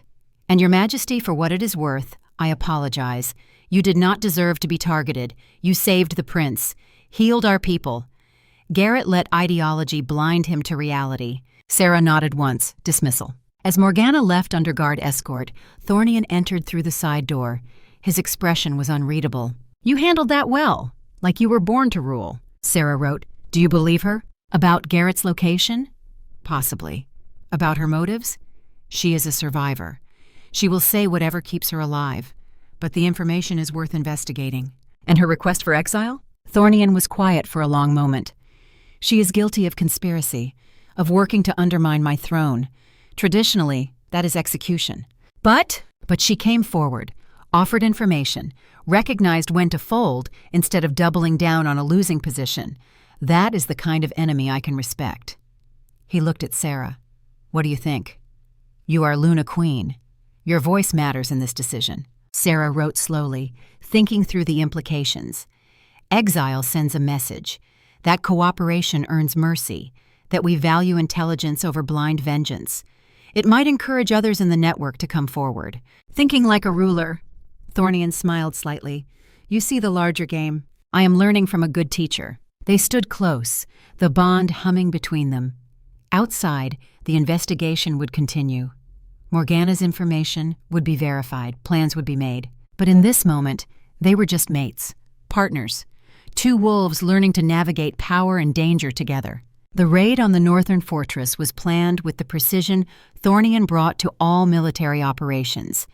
And Your Majesty, for what it is worth, I apologize. You did not deserve to be targeted. You saved the prince, healed our people. Garrett let ideology blind him to reality." Sarah nodded once, dismissal. As Morgana left under guard escort, Thornian entered through the side door. His expression was unreadable. "You handled that well, like you were born to rule," Sarah wrote. "Do you believe her?" "About Garrett's location? Possibly. About her motives? She is a survivor. She will say whatever keeps her alive. But the information is worth investigating." "And her request for exile?" Thornian was quiet for a long moment. "She is guilty of conspiracy, of working to undermine my throne. Traditionally, that is execution. But she came forward, offered information, recognized when to fold instead of doubling down on a losing position. That is the kind of enemy I can respect." He looked at Sarah. "What do you think?" "You are Luna Queen. Your voice matters in this decision." Sarah wrote slowly, thinking through the implications. "Exile sends a message. That cooperation earns mercy, that we value intelligence over blind vengeance. It might encourage others in the network to come forward. Thinking like a ruler, Thornian smiled slightly. You see the larger game. I am learning from a good teacher. They stood close, the bond humming between them. Outside, the investigation would continue. Morgana's information would be verified, plans would be made. But in this moment, they were just mates, partners, two wolves learning to navigate power and danger together. The raid on the northern fortress was planned with the precision Thornian brought to all military operations.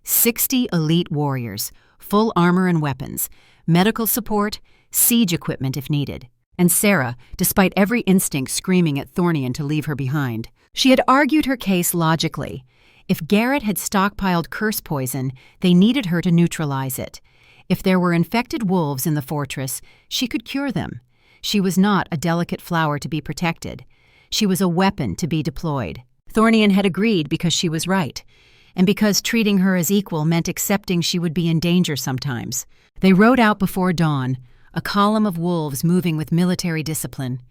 60 elite warriors, full armor and weapons, medical support, siege equipment if needed. And Sarah, despite every instinct screaming at Thornian to leave her behind. She had argued her case logically. If Garrett had stockpiled curse poison, they needed her to neutralize it. If there were infected wolves in the fortress, she could cure them. She was not a delicate flower to be protected. She was a weapon to be deployed. Thornian had agreed because she was right, and because treating her as equal meant accepting she would be in danger sometimes. They rode out before dawn, a column of wolves moving with military discipline.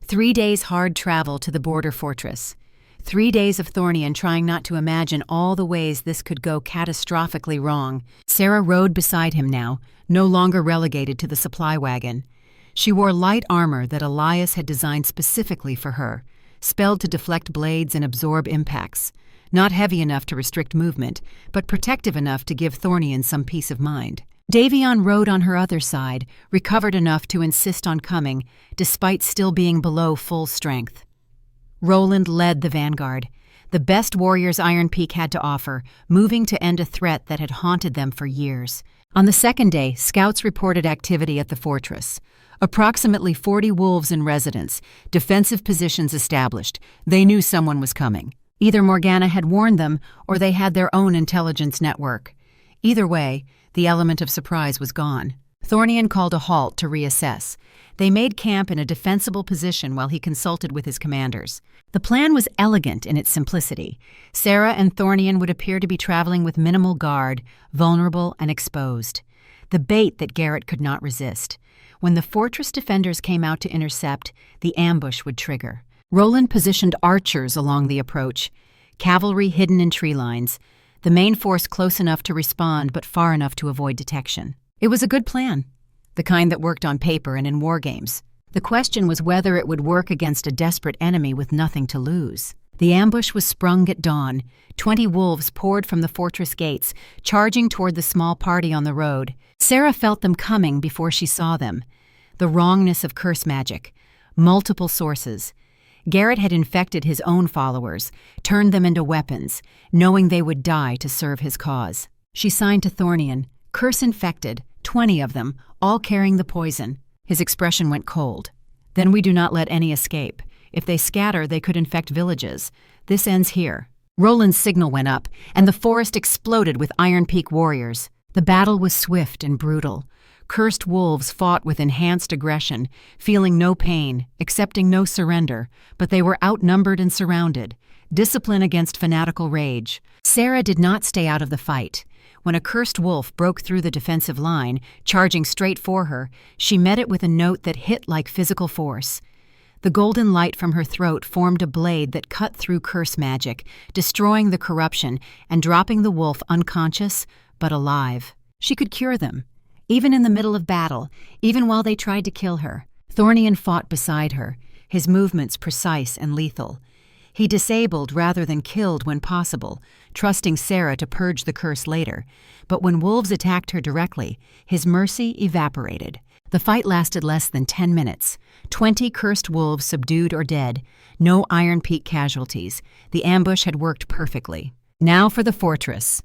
3 days' hard travel to the border fortress. 3 days of Thornian trying not to imagine all the ways this could go catastrophically wrong. Sarah rode beside him now, no longer relegated to the supply wagon. She wore light armor that Elias had designed specifically for her, spelled to deflect blades and absorb impacts. Not heavy enough to restrict movement, but protective enough to give Thornian some peace of mind. Davion rode on her other side, recovered enough to insist on coming, despite still being below full strength. Roland led the vanguard, the best warriors Ironpeak had to offer, moving to end a threat that had haunted them for years. On the second day, scouts reported activity at the fortress. Approximately 40 wolves in residence, defensive positions established. They knew someone was coming. Either Morgana had warned them, or they had their own intelligence network. Either way, the element of surprise was gone. Thornian called a halt to reassess. They made camp in a defensible position while he consulted with his commanders. The plan was elegant in its simplicity. Sarah and Thornian would appear to be traveling with minimal guard, vulnerable and exposed. The bait that Garrett could not resist. When the fortress defenders came out to intercept, the ambush would trigger. Roland positioned archers along the approach, cavalry hidden in tree lines, the main force close enough to respond but far enough to avoid detection. It was a good plan, the kind that worked on paper and in war games. The question was whether it would work against a desperate enemy with nothing to lose. The ambush was sprung at dawn. 20 wolves poured from the fortress gates, charging toward the small party on the road. Sarah felt them coming before she saw them. The wrongness of curse magic. Multiple sources. Garrett had infected his own followers, turned them into weapons, knowing they would die to serve his cause. She signed to Thornian, curse-infected, 20 of them, all carrying the poison. His expression went cold. Then we do not let any escape. If they scatter, they could infect villages. This ends here. Roland's signal went up, and the forest exploded with Ironpeak warriors. The battle was swift and brutal. Cursed wolves fought with enhanced aggression, feeling no pain, accepting no surrender, but they were outnumbered and surrounded. Discipline against fanatical rage. Sarah did not stay out of the fight. When a cursed wolf broke through the defensive line, charging straight for her, she met it with a note that hit like physical force. The golden light from her throat formed a blade that cut through curse magic, destroying the corruption and dropping the wolf unconscious, but alive. She could cure them, even in the middle of battle, even while they tried to kill her. Thornian fought beside her, his movements precise and lethal. He disabled rather than killed when possible, trusting Sarah to purge the curse later. But when wolves attacked her directly, his mercy evaporated. The fight lasted less than 10 minutes. 20 cursed wolves subdued or dead. No Ironpeak casualties. The ambush had worked perfectly. Now for the fortress.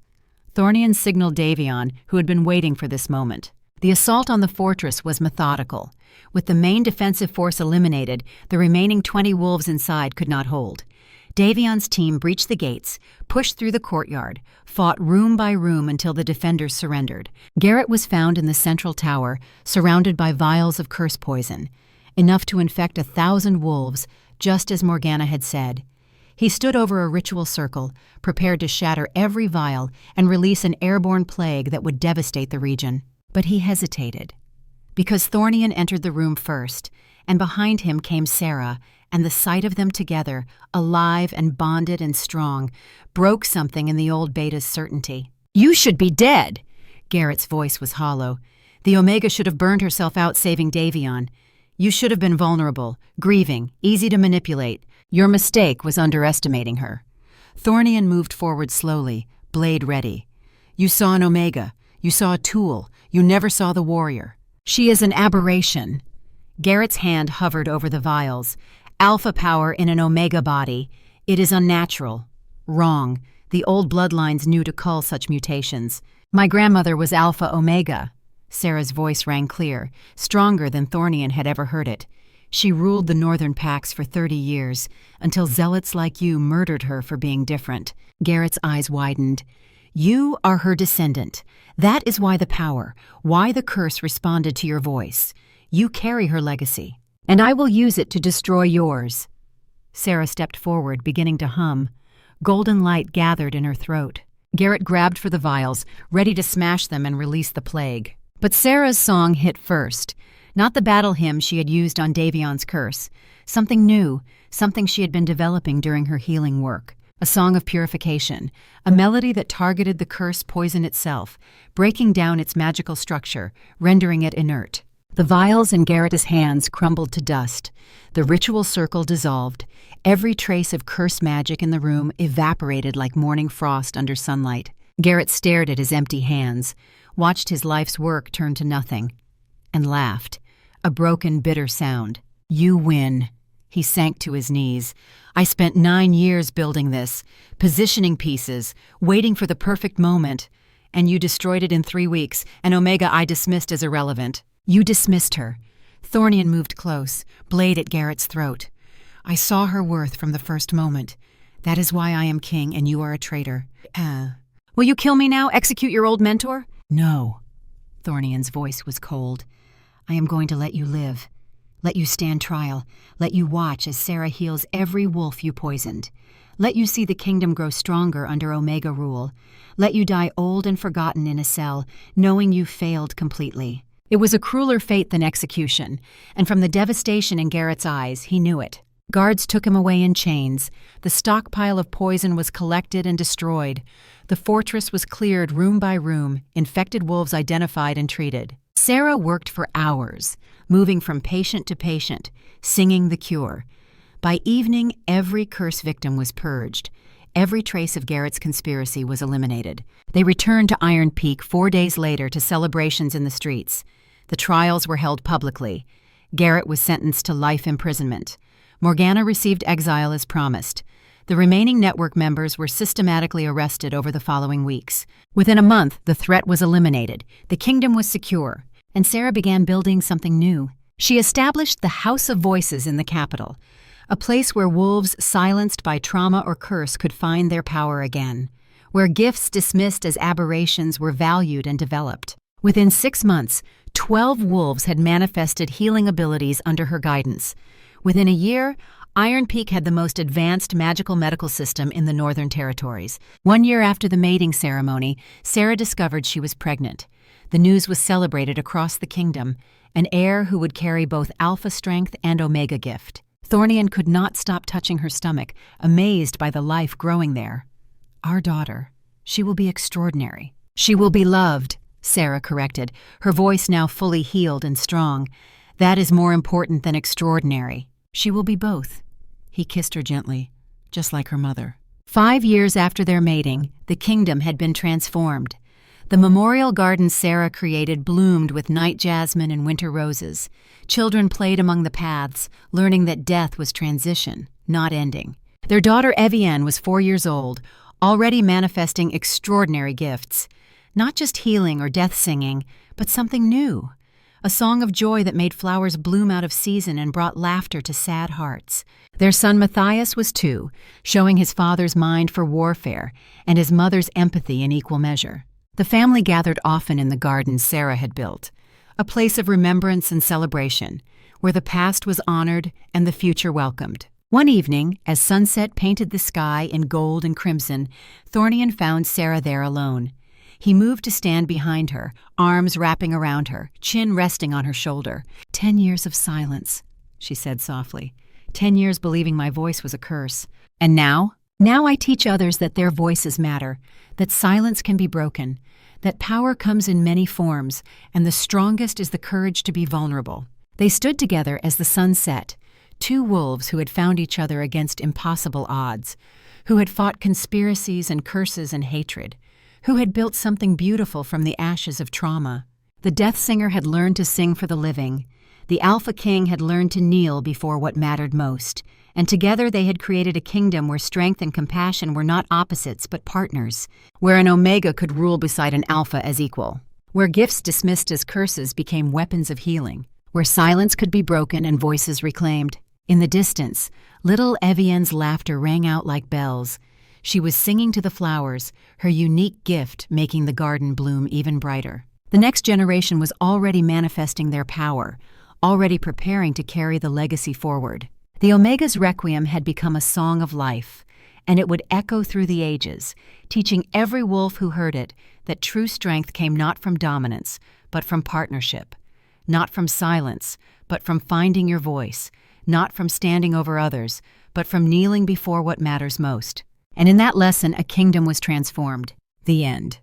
Thornian signaled Davion, who had been waiting for this moment. The assault on the fortress was methodical. With the main defensive force eliminated, the remaining 20 wolves inside could not hold. Davion's team breached the gates, pushed through the courtyard, fought room by room until the defenders surrendered. Garrett was found in the central tower, surrounded by vials of curse poison, enough to infect 1,000 wolves, just as Morgana had said. He stood over a ritual circle, prepared to shatter every vial and release an airborne plague that would devastate the region. But he hesitated, because Thornian entered the room first, and behind him came Sarah, and the sight of them together, alive and bonded and strong, broke something in the old Beta's certainty. "You should be dead!" Garrett's voice was hollow. "The Omega should have burned herself out saving Davion. You should have been vulnerable, grieving, easy to manipulate. Your mistake was underestimating her." Thornian moved forward slowly, blade ready. "You saw an Omega. You saw a tool. You never saw the warrior. She is an aberration." Garrett's hand hovered over the vials. "Alpha power in an Omega body. It is unnatural. Wrong. The old bloodlines knew to cull such mutations. My grandmother was Alpha Omega." Sarah's voice rang clear, stronger than Thornian had ever heard it. "She ruled the northern packs for 30 years, until zealots like you murdered her for being different." Garrett's eyes widened. "You are her descendant. That is why the power, why the curse responded to your voice. You carry her legacy, and I will use it to destroy yours." Sarah stepped forward, beginning to hum. Golden light gathered in her throat. Garrett grabbed for the vials, ready to smash them and release the plague. But Sarah's song hit first. Not the battle hymn she had used on Davion's curse. Something new, something she had been developing during her healing work. A song of purification, a melody that targeted the curse poison itself, breaking down its magical structure, rendering it inert. The vials in Garrett's hands crumbled to dust. The ritual circle dissolved. Every trace of cursed magic in the room evaporated like morning frost under sunlight. Garrett stared at his empty hands, watched his life's work turn to nothing, and laughed. A broken, bitter sound. "You win." He sank to his knees. "I spent 9 years building this, positioning pieces, waiting for the perfect moment, and you destroyed it in 3 weeks, an Omega I dismissed as irrelevant." "You dismissed her." Thornian moved close, blade at Garrett's throat. "I saw her worth from the first moment. That is why I am king and you are a traitor." Will you kill me now, execute your old mentor?" "No." Thornian's voice was cold. "I am going to let you live. Let you stand trial. Let you watch as Sarah heals every wolf you poisoned. Let you see the kingdom grow stronger under Omega rule. Let you die old and forgotten in a cell, knowing you failed completely." It was a crueler fate than execution, and from the devastation in Garrett's eyes, he knew it. Guards took him away in chains. The stockpile of poison was collected and destroyed. The fortress was cleared room by room, infected wolves identified and treated. Sarah worked for hours, moving from patient to patient, singing the cure. By evening, every curse victim was purged. Every trace of Garrett's conspiracy was eliminated. They returned to Ironpeak 4 days later to celebrations in the streets. The trials were held publicly. Garrett was sentenced to life imprisonment. Morgana received exile as promised. The remaining network members were systematically arrested over the following weeks. Within a month, the threat was eliminated. The kingdom was secure, and Sarah began building something new. She established the House of Voices in the capital, a place where wolves silenced by trauma or curse could find their power again, where gifts dismissed as aberrations were valued and developed. Within 6 months, 12 wolves had manifested healing abilities under her guidance. Within a year, Ironpeak had the most advanced magical medical system in the Northern Territories. 1 year after the mating ceremony, Sarah discovered she was pregnant. The news was celebrated across the kingdom, an heir who would carry both alpha strength and Omega gift. Thornian could not stop touching her stomach, amazed by the life growing there. "Our daughter. She will be extraordinary. She will be loved," Sarah corrected, her voice now fully healed and strong. "That is more important than extraordinary. She will be both." He kissed her gently, just like her mother. 5 years after their mating, the kingdom had been transformed. The memorial garden Sarah created bloomed with night jasmine and winter roses. Children played among the paths, learning that death was transition, not ending. Their daughter Evienne was 4 years old, already manifesting extraordinary gifts. Not just healing or death singing, but something new. A song of joy that made flowers bloom out of season and brought laughter to sad hearts. Their son Matthias was 2, showing his father's mind for warfare and his mother's empathy in equal measure. The family gathered often in the garden Sarah had built, a place of remembrance and celebration, where the past was honored and the future welcomed. One evening, as sunset painted the sky in gold and crimson, Thornian found Sarah there alone. He moved to stand behind her, arms wrapping around her, chin resting on her shoulder. 10 years of silence," she said softly. 10 years believing my voice was a curse. And now? Now I teach others that their voices matter, that silence can be broken, that power comes in many forms, and the strongest is the courage to be vulnerable. They stood together as the sun set, two wolves who had found each other against impossible odds, who had fought conspiracies and curses and hatred, who had built something beautiful from the ashes of trauma. The Death Singer had learned to sing for the living. The Alpha King had learned to kneel before what mattered most, and together they had created a kingdom where strength and compassion were not opposites but partners, where an Omega could rule beside an Alpha as equal, where gifts dismissed as curses became weapons of healing, where silence could be broken and voices reclaimed. In the distance, little Evian's laughter rang out like bells. She was singing to the flowers, her unique gift making the garden bloom even brighter. The next generation was already manifesting their power, already preparing to carry the legacy forward. The Omega's Requiem had become a song of life, and it would echo through the ages, teaching every wolf who heard it that true strength came not from dominance, but from partnership, not from silence, but from finding your voice, not from standing over others, but from kneeling before what matters most. And in that lesson, a kingdom was transformed. The end.